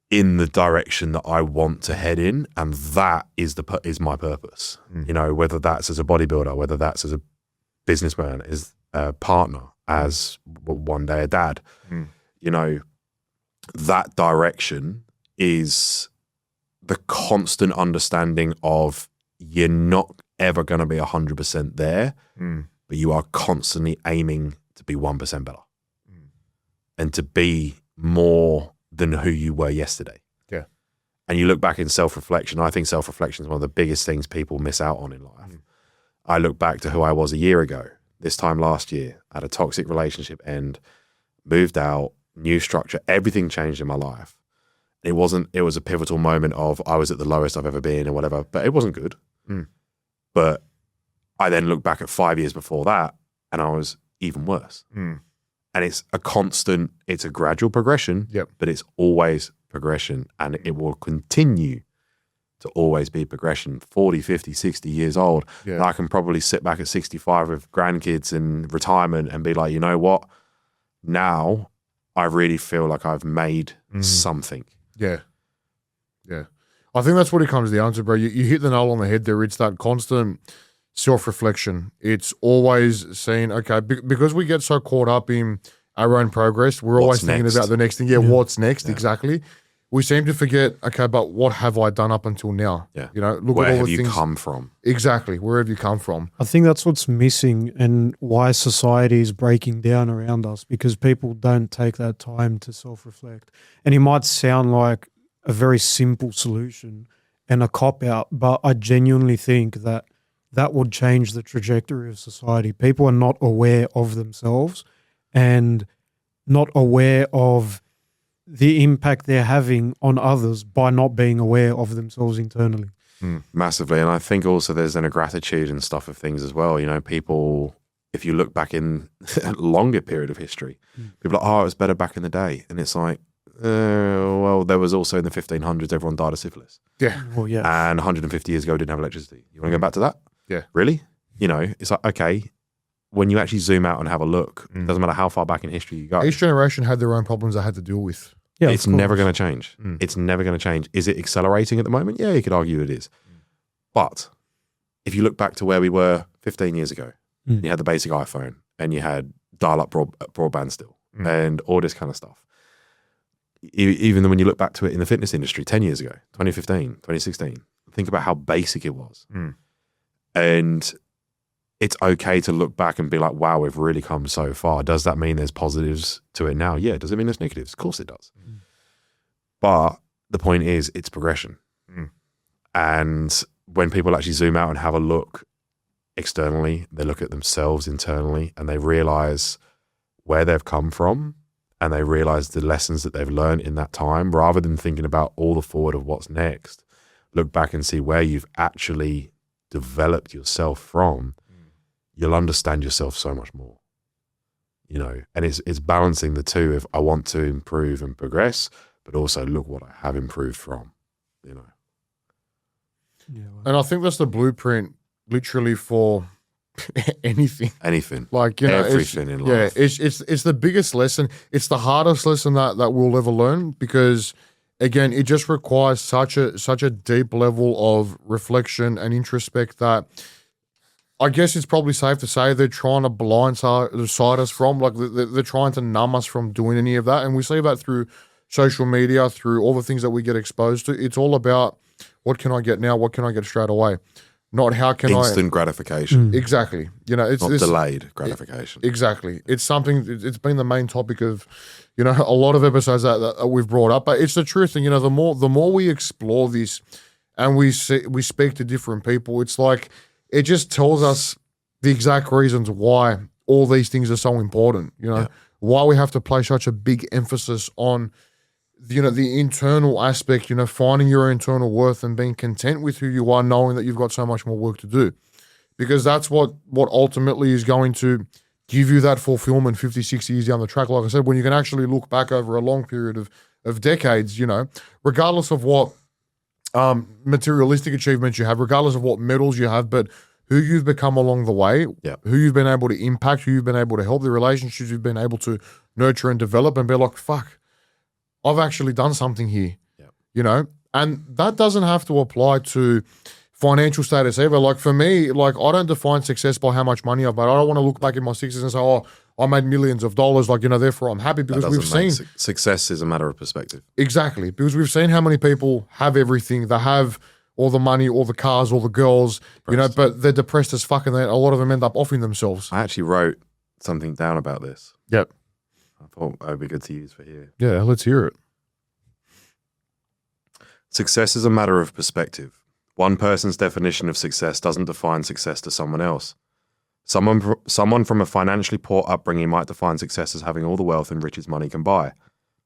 in the direction that I want to head in, and that is my purpose. Whether that's as a bodybuilder, whether that's as a businessman, as a partner, as one day a dad. That direction is the constant understanding of you're not ever going to be 100% there, but you are constantly aiming to be 1% better and to be more than who you were yesterday. Yeah. And you look back in self-reflection. I think self-reflection is one of the biggest things people miss out on in life. I look back to who I was a year ago, this time last year, had a toxic relationship end, moved out, new structure, everything changed in my life. It was a pivotal moment of I was at the lowest I've ever been or whatever, but it wasn't good. But I then look back at 5 years before that and I was even worse. And it's a gradual progression, but it's always progression, and it will continue to always be progression. 40, 50, 60 years old. And I can probably sit back at 65 with grandkids and retirement and be like, you know what? Now I really feel like I've made something. Yeah. I think that's what it comes down to, bro. You hit the nail on the head there. It's that constant self-reflection. It's always saying, okay, because we get so caught up in our own progress, we're always thinking about the next thing. What's next? Exactly. We seem to forget, okay, but what have I done up until now? Yeah. Look where at all have the you things. come from? Exactly. Where have you come from? I think that's what's missing and why society is breaking down around us, because people don't take that time to self-reflect. And it might sound like a very simple solution and a cop-out, but I genuinely think that would change the trajectory of society. People are not aware of themselves and not aware of the impact they're having on others by not being aware of themselves internally. Massively. And I think also there's then a gratitude and stuff of things as well. People, if you look back in a longer period of history, people are like, oh, it was better back in the day. And it's like, well, there was also in the 1500s, everyone died of syphilis. Yeah. Well, yeah. And 150 years ago, didn't have electricity. You want to go back to that? Yeah. Really? It's like, okay, when you actually zoom out and have a look, it doesn't matter how far back in history you go. Each generation had their own problems they had to deal with. Yeah, it's never going to change. It's never going to change. Is it accelerating at the moment? Yeah, you could argue it is. But if you look back to where we were 15 years ago, you had the basic iPhone and you had dial-up broadband still and all this kind of stuff. Even when you look back to it in the fitness industry 10 years ago, 2015, 2016, think about how basic it was. And it's okay to look back and be like, wow, we've really come so far. Does that mean there's positives to it now? Yeah. Does it mean there's negatives? Of course it does. But the point is, it's progression. And when people actually zoom out and have a look externally, they look at themselves internally and they realize where they've come from and they realize the lessons that they've learned in that time, rather than thinking about all the forward of what's next. Look back and see where you've actually developed yourself from. You'll understand yourself so much more. you know, and it's balancing the two. If I want to improve and progress, but also look what I have improved from, you know. Yeah, well, And I think that's the blueprint literally for anything. Like, you know, everything in life. Yeah, it's the biggest lesson. It's the hardest lesson that we'll ever learn, because again, it just requires such a deep level of reflection and introspect that I guess it's probably safe to say they're trying to blindside us from. Like, they're trying to numb us from doing any of that. And we see that through social media, through all the things that we get exposed to. It's all about, what can I get now? What can I get straight away? Not how can instant gratification. Exactly. You know, it's not delayed gratification. Exactly. It's something, it's been the main topic of, you know, a lot of episodes that we've brought up, but it's the truth. And, you know, the more we explore this and we speak to different people, it's like, it just tells us the exact reasons why all these things are so important, you know, why we have to place such a big emphasis on, you know, the internal aspect, you know, finding your internal worth and being content with who you are, knowing that you've got so much more work to do. Because that's what ultimately is going to give you that fulfillment 50, 60 years down the track. Like I said, when you can actually look back over a long period of decades, you know, regardless of what materialistic achievements you have, regardless of what medals you have, but who you've become along the way, who you've been able to impact, who you've been able to help, the relationships you've been able to nurture and develop, and be like, fuck, I've actually done something here, you know? And that doesn't have to apply to financial status either. Like, for me, like, I don't define success by how much money I've made. I don't want to look back in my 60s and say, oh, I made millions of dollars, like, you know, therefore I'm happy, because we've seen success is a matter of perspective. Exactly, because we've seen how many people have everything. They have all the money, all the cars, all the girls, you know, but they're depressed as fuck, and a lot of them end up offing themselves. I actually wrote something down about this. Yep. I thought that would be good to use for here. Yeah, let's hear it. Success is a matter of perspective. One person's definition of success doesn't define success to someone else. Someone from a financially poor upbringing might define success as having all the wealth and riches money can buy.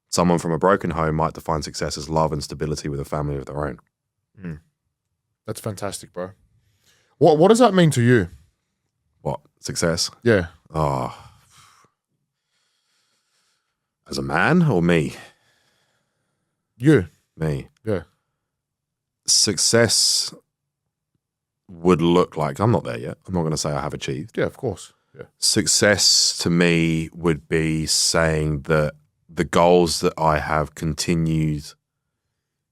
Someone from a broken home might define success as love and stability with a family of their own. That's fantastic, bro. What does that mean to you? What? Success? Yeah. Oh. As a man or me? You. Me. Yeah. Success would look like, I'm not there yet. I'm not going to say I have achieved. Yeah, of course. Yeah. Success to me would be saying that the goals that I have continued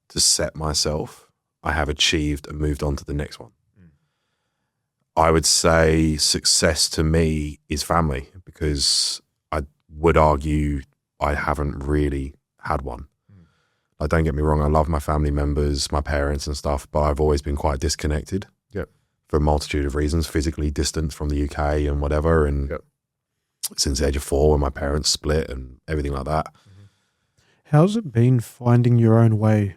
to set myself, I have achieved and moved on to the next one. I would say success to me is family, because I would argue I haven't really had one. Like, don't get me wrong, I love my family members, my parents and stuff, but I've always been quite disconnected. Yep. For a multitude of reasons, physically distant from the UK and whatever. And since the age of 4, when my parents split and everything like that. How's it been finding your own way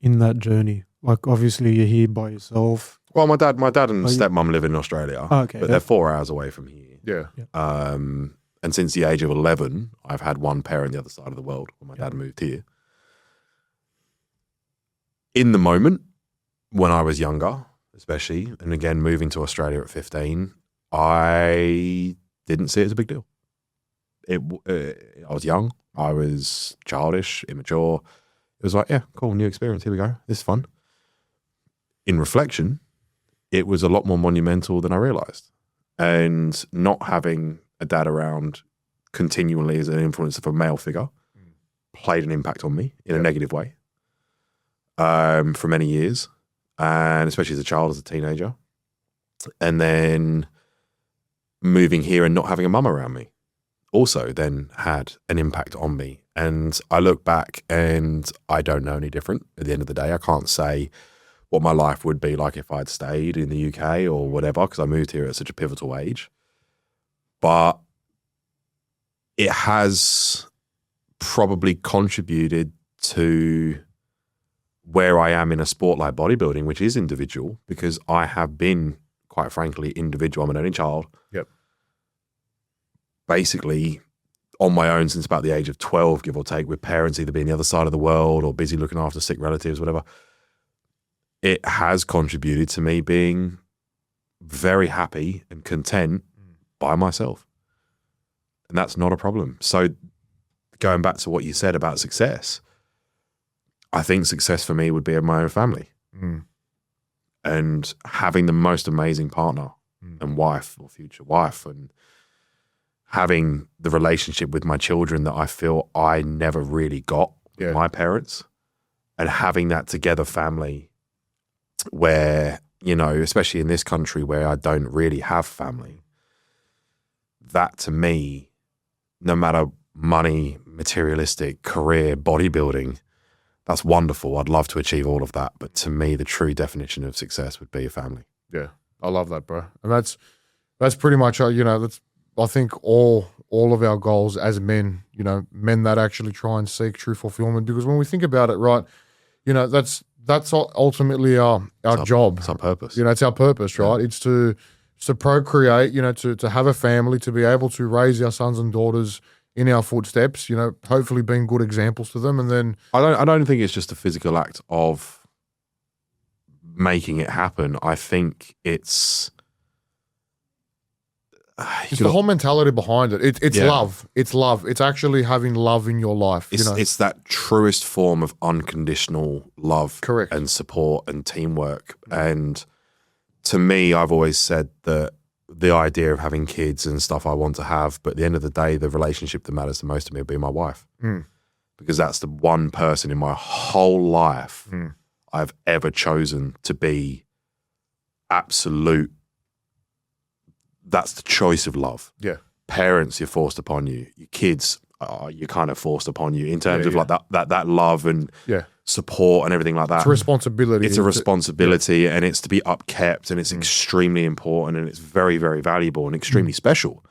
in that journey? Like, obviously you're here by yourself. Well, my dad and stepmom live in Australia, but they're 4 hours away from here. Yeah. And since the age of 11, I've had one parent the other side of the world when my dad moved here. In the moment, when I was younger, especially, and again, moving to Australia at 15, I didn't see it as a big deal. I was young. I was childish, immature. It was like, yeah, cool, new experience. Here we go. This is fun. In reflection, it was a lot more monumental than I realized. And not having a dad around continually as an influence of a male figure played an impact on me in a negative way for many years, and especially as a child, as a teenager. And then moving here and not having a mum around me also then had an impact on me. And I look back and I don't know any different at the end of the day. I can't say what my life would be like if I'd stayed in the UK or whatever, because I moved here at such a pivotal age. But it has probably contributed to where I am in a sport like bodybuilding, which is individual, because I have been, quite frankly, individual. I'm an only child. Yep. Basically on my own since about the age of 12, give or take, with parents either being the other side of the world or busy looking after sick relatives, whatever. It has contributed to me being very happy and content by myself. And that's not a problem. So going back to what you said about success, I think success for me would be in my own family and having the most amazing partner and wife or future wife, and having the relationship with my children that I feel I never really got with my parents, and having that together family where, you know, especially in this country where I don't really have family, that to me, no matter money, materialistic, career, bodybuilding, that's wonderful. I'd love to achieve all of that. But to me, the true definition of success would be a family. Yeah, I love that, bro. And that's pretty much, you know, that's, I think all of our goals as men, you know, men that actually try and seek true fulfillment. Because when we think about it, right, you know, that's ultimately our job. It's our purpose. You know, it's our purpose, right? It's to procreate, you know, to have a family, to be able to raise our sons and daughters in our footsteps, you know, hopefully being good examples to them. And then I don't think it's just a physical act of making it happen. I think it's the whole mentality behind it. It's love. It's love. It's actually having love in your life. It's that truest form of unconditional love, correct, and support and teamwork. And to me, I've always said that the idea of having kids and stuff I want to have, but at the end of the day, the relationship that matters the most to me would be my wife. Because that's the one person in my whole life I've ever chosen to be absolute. That's the choice of love. Yeah. Parents, you're forced upon you. Your kids, you're kind of forced upon you in terms of like that love and support and everything like that. It's a responsibility. It's a responsibility, and it's to be upkept, and it's extremely important, and it's very, very valuable and extremely special.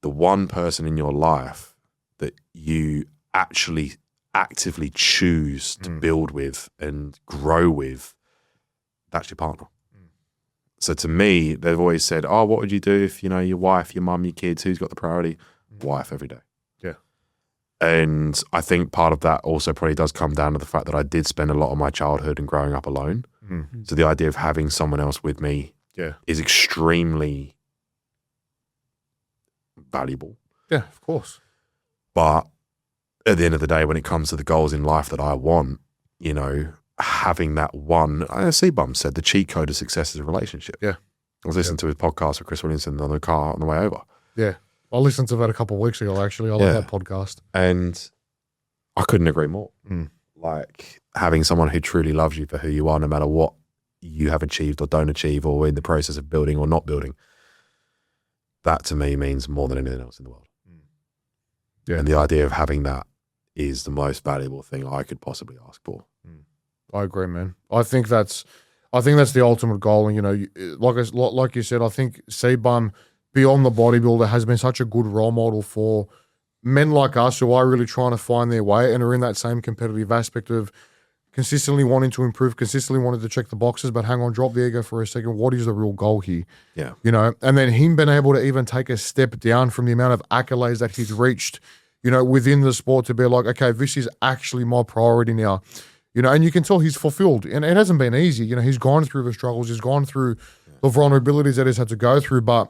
The one person in your life that you actually actively choose to build with and grow with, that's your partner. So to me, they've always said, oh, what would you do if, you know, your wife, your mum, your kids, who's got the priority? Wife every day. Yeah. And I think part of that also probably does come down to the fact that I did spend a lot of my childhood and growing up alone. So the idea of having someone else with me is extremely valuable. Yeah, of course. But at the end of the day, when it comes to the goals in life that I want, you know, having that one, C-Bum said the cheat code of success is a relationship. Yeah. I was listening to his podcast with Chris Williamson on the car on the way over. Yeah. I listened to that a couple of weeks ago, actually. I love that podcast. And I couldn't agree more. Like having someone who truly loves you for who you are, no matter what you have achieved or don't achieve, or in the process of building or not building, that to me means more than anything else in the world. Yeah. And the idea of having that is the most valuable thing I could possibly ask for. I agree, man. I think that's the ultimate goal. And, you know, like you said, I think C-Bum, beyond the bodybuilder, has been such a good role model for men like us who are really trying to find their way and are in that same competitive aspect of consistently wanting to improve, consistently wanting to check the boxes, but hang on, drop the ego for a second. What is the real goal here? Yeah. You know, and then him being able to even take a step down from the amount of accolades that he's reached, you know, within the sport, to be like, okay, this is actually my priority now. You know, and you can tell he's fulfilled. And it hasn't been easy. You know, he's gone through the struggles. He's gone through the vulnerabilities that he's had to go through. But,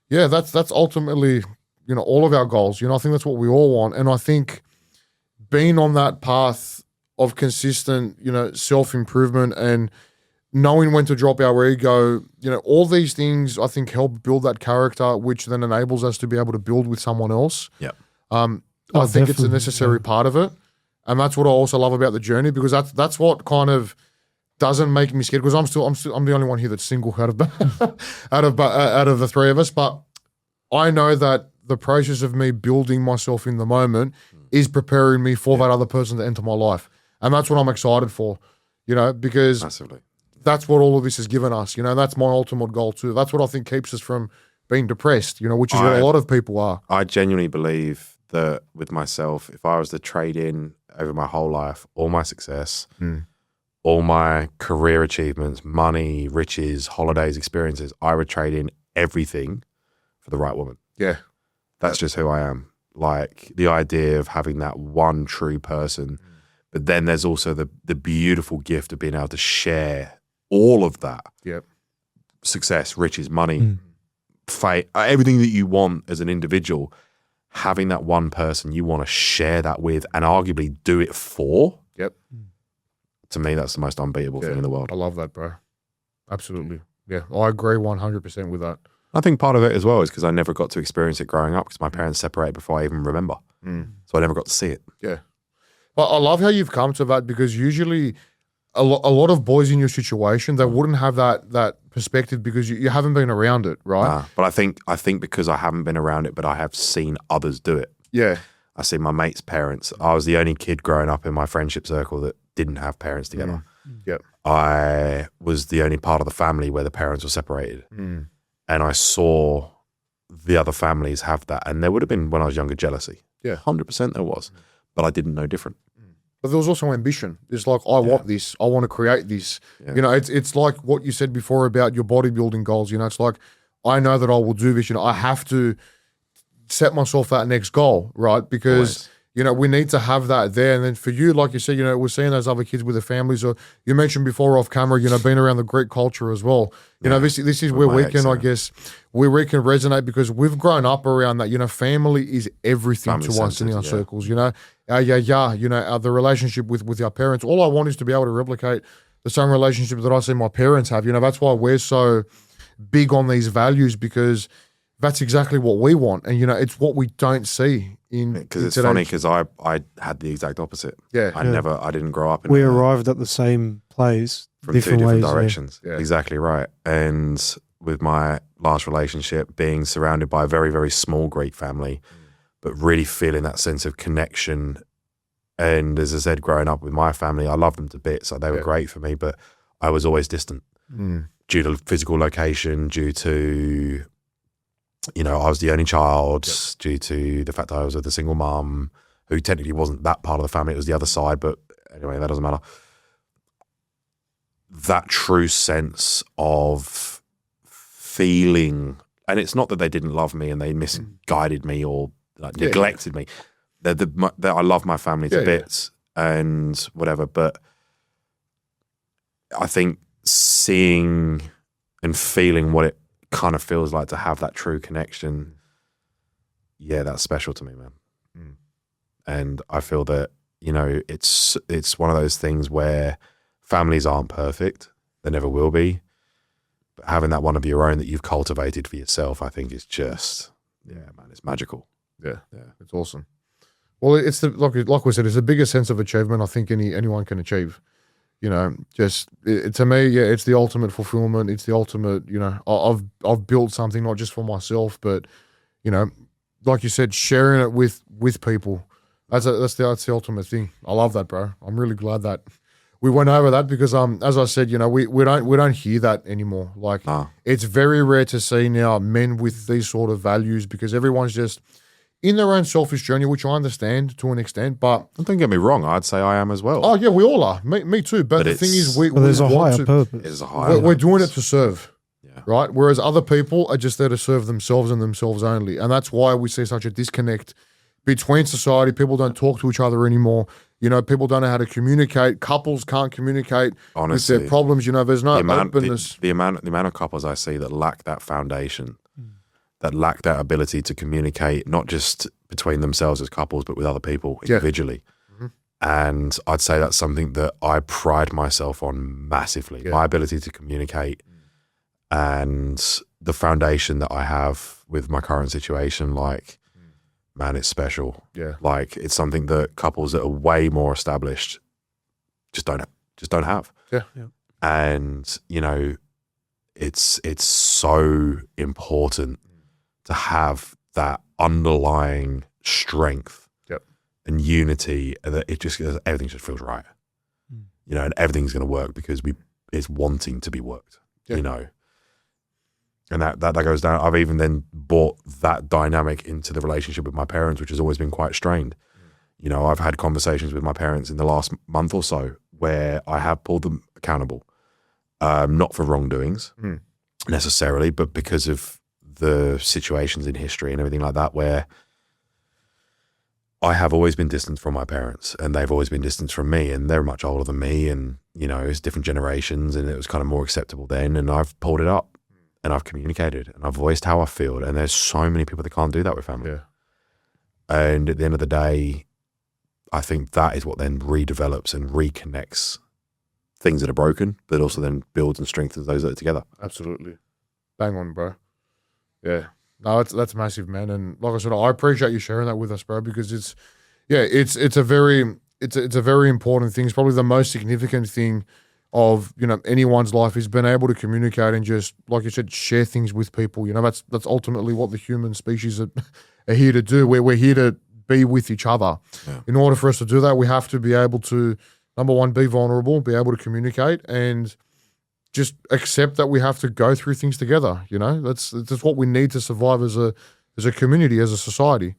yeah, that's ultimately, you know, all of our goals. You know, I think that's what we all want. And I think being on that path of consistent, you know, self-improvement and knowing when to drop our ego, you know, all these things I think help build that character, which then enables us to be able to build with someone else. Yeah. I think it's a necessary part of it. And that's what I also love about the journey, because that's what kind of doesn't make me scared, because I'm the only one here that's single out of the three of us. But I know that the process of me building myself in the moment is preparing me for that other person to enter my life. And that's what I'm excited for, you know, because massively. That's what all of this has given us. You know, that's my ultimate goal too. That's what I think keeps us from being depressed, you know, which is what a lot of people are. I genuinely believe that with myself, if I was to trade in over my whole life, all my success, all my career achievements, money, riches, holidays, experiences, I would trade in everything for the right woman. Yeah. That's just who I am. Like the idea of having that one true person, but then there's also the beautiful gift of being able to share all of that. Yep. Success, riches, money, fate, everything that you want as an individual, having that one person you want to share that with and arguably do it for. Yep. To me, that's the most unbeatable thing in the world. I love that, bro. Absolutely. Yeah, I agree 100% with that. I think part of it as well is because I never got to experience it growing up because my parents separated before I even remember. So I never got to see it. Yeah. But I love how you've come to that, because usually a lot of boys in your situation, they wouldn't have that perspective because you haven't been around it, right? But I think because I haven't been around it, but I have seen others do it. Yeah. I see my mates' parents. I was the only kid growing up in my friendship circle that didn't have parents together. Yep. I was the only part of the family where the parents were separated. And I saw the other families have that. And there would have been, when I was younger, jealousy. Yeah. 100% there was. But I didn't know different. But there was also ambition. It's like, I want this. I want to create this. Yeah. You know, it's like what you said before about your bodybuilding goals. You know, it's like, I know that I will do this. You know, I have to set myself that next goal, right? Because, you know, we need to have that there. And then for you, like you said, you know, we're seeing those other kids with their families. Or you mentioned before off camera, you know, being around the Greek culture as well. You know, this is where we can, I guess, where we can resonate, because we've grown up around that. You know, family is everything to us in our circles, you know. You know, the relationship with our parents. All I want is to be able to replicate the same relationship that I see my parents have. You know, that's why we're so big on these values, because that's exactly what we want. And, you know, it's what we don't see in. Because it's funny, because I had the exact opposite. Yeah. I didn't grow up in We arrived at the same place from two different ways, directions. Yeah. Exactly right. And with my last relationship, being surrounded by a very, very small Greek family, but really feeling that sense of connection. And as I said, growing up with my family, I loved them to bits. So they were great for me, but I was always distant due to physical location, due to, you know, I was the only child, due to the fact that I was with a single mum who technically wasn't that part of the family. It was the other side, but anyway, that doesn't matter. That true sense of feeling, and it's not that they didn't love me and they misguided me or neglected me. I love my family to bits and whatever, but I think seeing and feeling what it kind of feels like to have that true connection, that's special to me, man. And I feel that, you know, it's one of those things where families aren't perfect. They never will be. But having that one of your own that you've cultivated for yourself, I think is just, man, it's magical. Yeah, it's awesome. Well, it's like we said, it's the biggest sense of achievement I think anyone can achieve. You know, just to me, it's the ultimate fulfillment. It's the ultimate. You know, I've built something not just for myself, but, you know, like you said, sharing it with people. That's the ultimate thing. I love that, bro. I'm really glad that we went over that, because as I said, you know, we don't hear that anymore. Like, it's very rare to see now men with these sort of values, because everyone's just in their own selfish journey, which I understand to an extent, but don't get me wrong, I'd say I am as well. Oh yeah, we all are. Me too. But the thing is, there's a higher purpose. There's a higher. We're doing it to serve, right? Whereas other people are just there to serve themselves and themselves only, and that's why we see such a disconnect between society. People don't talk to each other anymore. You know, people don't know how to communicate. Couples can't communicate with their problems. You know, there's no openness. The amount of couples I see that lack that foundation, that lack that ability to communicate, not just between themselves as couples, but with other people individually. And I'd say that's something that I pride myself on massively, my ability to communicate and the foundation that I have with my current situation. Like, man, it's special. Yeah. Like, it's something that couples that are way more established just don't have. Yeah. And, you know, it's so important to have that underlying strength and unity, and that everything just feels right. You know, and everything's going to work because it's wanting to be worked, you know. And that goes down. I've even then brought that dynamic into the relationship with my parents, which has always been quite strained. You know, I've had conversations with my parents in the last month or so where I have pulled them accountable, not for wrongdoings necessarily, but because of the situations in history and everything like that, where I have always been distant from my parents and they've always been distant from me, and they're much older than me, and, you know, it's different generations and it was kind of more acceptable then, and I've pulled it up and I've communicated and I've voiced how I feel, and there's so many people that can't do that with family. And at the end of the day, I think that is what then redevelops and reconnects things that are broken, but also then builds and strengthens those that are together. Absolutely. Bang on, bro. Yeah. No, that's massive, man. And like I said, I appreciate you sharing that with us, bro, because it's a very important thing. It's probably the most significant thing of, anyone's life is being able to communicate and just, like you said, share things with people. That's ultimately what the human species are here to do. We're here to be with each other. Yeah. In order for us to do that, we have to be able to, number one, be vulnerable, be able to communicate, and just accept that we have to go through things together. That's what we need to survive as a community, as a society.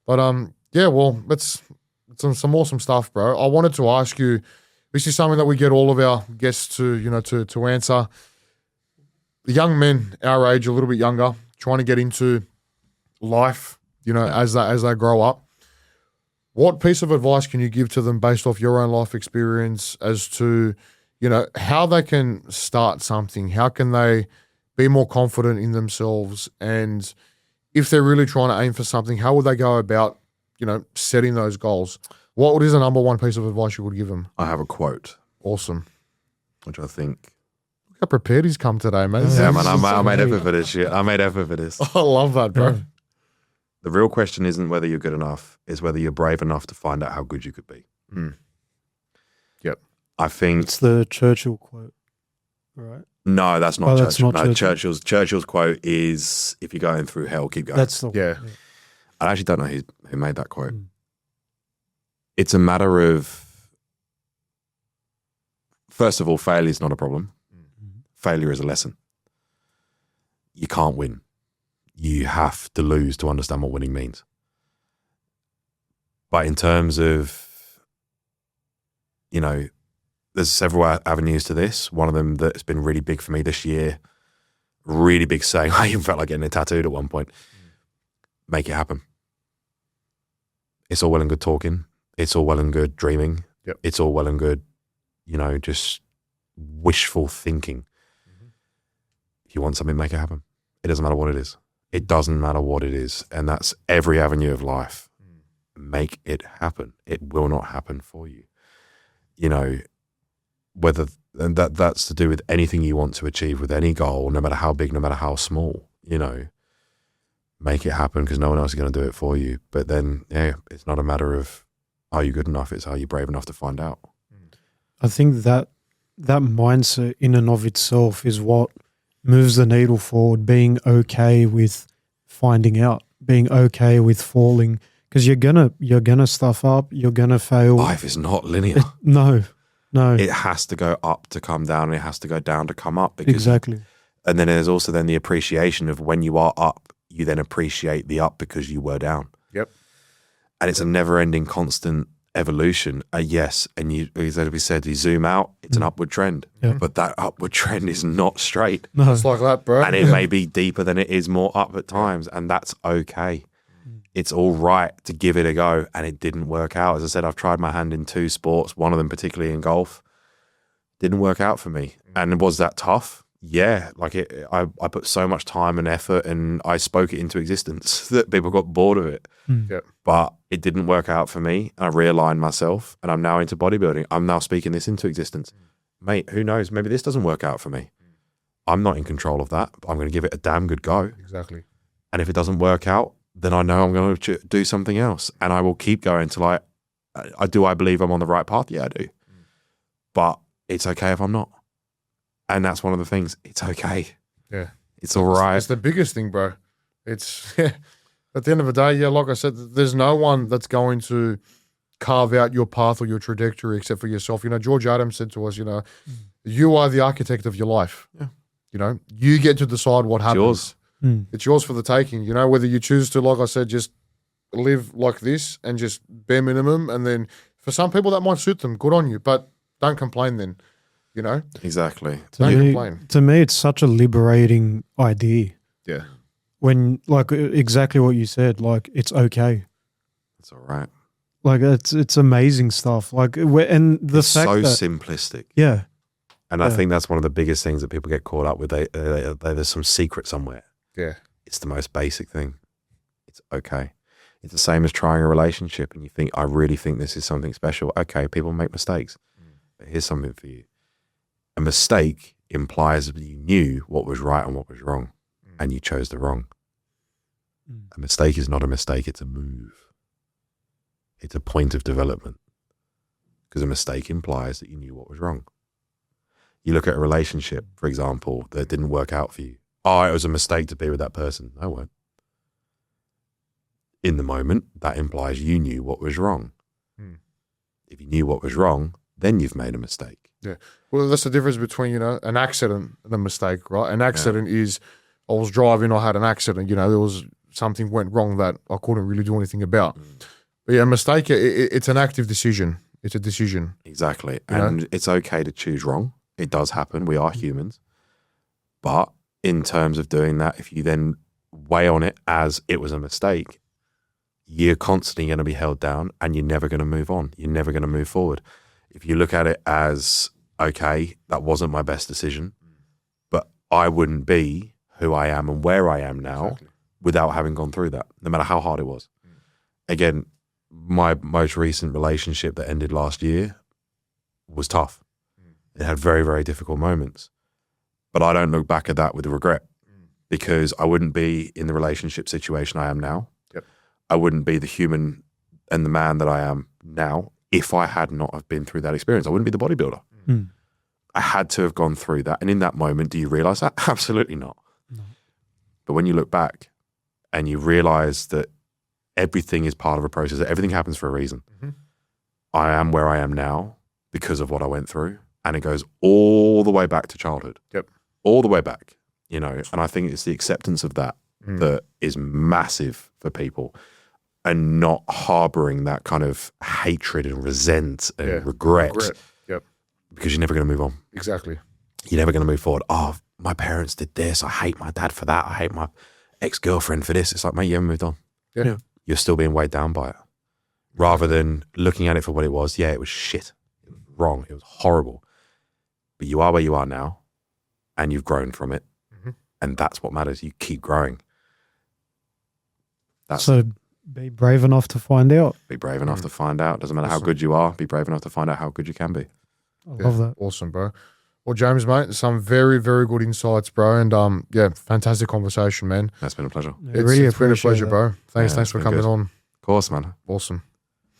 But let's some awesome stuff, bro. I wanted to ask you, this is something that we get all of our guests to answer. The young men our age, a little bit younger, trying to get into life, as they grow up. What piece of advice can you give to them based off your own life experience as to, how they can start something? How can they be more confident in themselves? And if they're really trying to aim for something, how would they go about, setting those goals? What is the number one piece of advice you would give them? I have a quote. Awesome. Which I think... Look how prepared he's come today, man. Yeah, man, I made effort for this shit. I made effort for this. I love that, bro. Yeah. The real question isn't whether you're good enough, it's whether you're brave enough to find out how good you could be. Mm. Yep. I think... It's the Churchill quote, right? No, that's not Churchill. That's not Churchill. Churchill's quote is, if you're going through hell, keep going. That's the yeah. I actually don't know who made that quote. It's a matter of, first of all, failure is not a problem. Failure is a lesson. You can't win. You have to lose to understand what winning means. But in terms of, there's several avenues to this. One of them that's been really big for me this year, really big saying, I even felt like getting it tattooed at one point. Make it happen. It's all well and good talking. It's all well and good dreaming. Yep. It's all well and good, just wishful thinking. If you want something, make it happen. It doesn't matter what it is. It doesn't matter what it is. And that's every avenue of life. Make it happen. It will not happen for you. Whether and that's to do with anything you want to achieve with any goal, no matter how big, no matter how small, make it happen because no one else is going to do it for you. But then, it's not a matter of are you good enough? It's are you brave enough to find out? I think that mindset in and of itself is what moves the needle forward, being okay with finding out, being okay with falling, because you're gonna stuff up, you're gonna fail. Life is not linear. No. It has to go up to come down, and it has to go down to come up. Because, exactly. And then there's also then the appreciation of when you are up, you then appreciate the up because you were down. Yep. And it's a never-ending, constant evolution. Yes, and as we said, you zoom out, it's an upward trend. Yeah. But that upward trend is not straight. No. It's like that, bro. And it may be deeper than it is more up at times, and that's okay. It's all right to give it a go, and it didn't work out. As I said, I've tried my hand in 2 sports, one of them particularly in golf. Didn't work out for me. And was that tough? Yeah. I put so much time and effort, and I spoke it into existence that people got bored of it. Yep. But it didn't work out for me. I realigned myself, and I'm now into bodybuilding. I'm now speaking this into existence. Mate, who knows? Maybe this doesn't work out for me. I'm not in control of that, but I'm going to give it a damn good go. Exactly. And if it doesn't work out, then I know I'm going to do something else, and I will keep going till I believe I'm on the right path? Yeah, I do. But it's okay if I'm not. And that's one of the things. It's okay. Yeah. It's all right. It's the biggest thing, bro. It's, at the end of the day, like I said, there's no one that's going to carve out your path or your trajectory except for yourself. George Adams said to us, you are the architect of your life. Yeah. You get to decide what happens. Yours. It's yours for the taking. Whether you choose to, like I said, just live like this and just bare minimum. And then for some people that might suit them, good on you. But don't complain then, Exactly. Don't complain. To me, it's such a liberating idea. Yeah. When, exactly what you said, it's okay. It's all right. It's amazing stuff. And the it's fact so that, simplistic. Yeah. And I think that's one of the biggest things that people get caught up with. There's some secret somewhere. Yeah. It's the most basic thing. It's okay. It's the same as trying a relationship and you think, I really think this is something special. Okay, people make mistakes. But here's something for you. A mistake implies that you knew what was right and what was wrong, and you chose the wrong. A mistake is not a mistake, it's a move. It's a point of development. Because a mistake implies that you knew what was wrong. You look at a relationship, for example, that didn't work out for you. Oh, it was a mistake to be with that person. No, it weren't. In the moment, that implies you knew what was wrong. If you knew what was wrong, then you've made a mistake. Yeah. Well, that's the difference between, you know, an accident and a mistake, right? An accident is, I was driving, I had an accident, you know, there was something went wrong that I couldn't really do anything about. But yeah, a mistake, it's an active decision. It's a decision. Exactly. And it's okay to choose wrong. It does happen. We are humans. But in terms of doing that, if you then weigh on it as it was a mistake, you're constantly going to be held down and you're never going to move on. You're never going to move forward. If you look at it as, okay, that wasn't my best decision, but I wouldn't be who I am and where I am now without having gone through that, no matter how hard it was. Again, my most recent relationship that ended last year was tough. It had very, very difficult moments. But I don't look back at that with regret because I wouldn't be in the relationship situation I am now. I wouldn't be the human and the man that I am now if I had not have been through that experience. I wouldn't be the bodybuilder. I had to have gone through that. And in that moment, do you realize that? Absolutely not. No. But when you look back and you realize that everything is part of a process, that everything happens for a reason. I am where I am now because of what I went through. And it goes all the way back to childhood. All the way back, you know. And I think it's the acceptance of that that is massive for people. And not harboring that kind of hatred and resent and regret. Because you're never going to move on. Exactly. You're never going to move forward. Oh, my parents did this. I hate my dad for that. I hate my ex-girlfriend for this. It's like, mate, you haven't moved on. You're still being weighed down by it. Rather than looking at it for what it was. Yeah, it was shit. It was wrong. It was horrible. But you are where you are now. And you've grown from it. And that's what matters. You keep growing. So be brave enough to find out. Be brave enough to find out. Doesn't matter how good you are. Be brave enough to find out how good you can be. I love that. Awesome, bro. Well, James, mate, some very, very good insights, bro. And yeah, fantastic conversation, man. That's been a pleasure. It's been a pleasure, bro. Thanks for coming on. Of course, man. Awesome.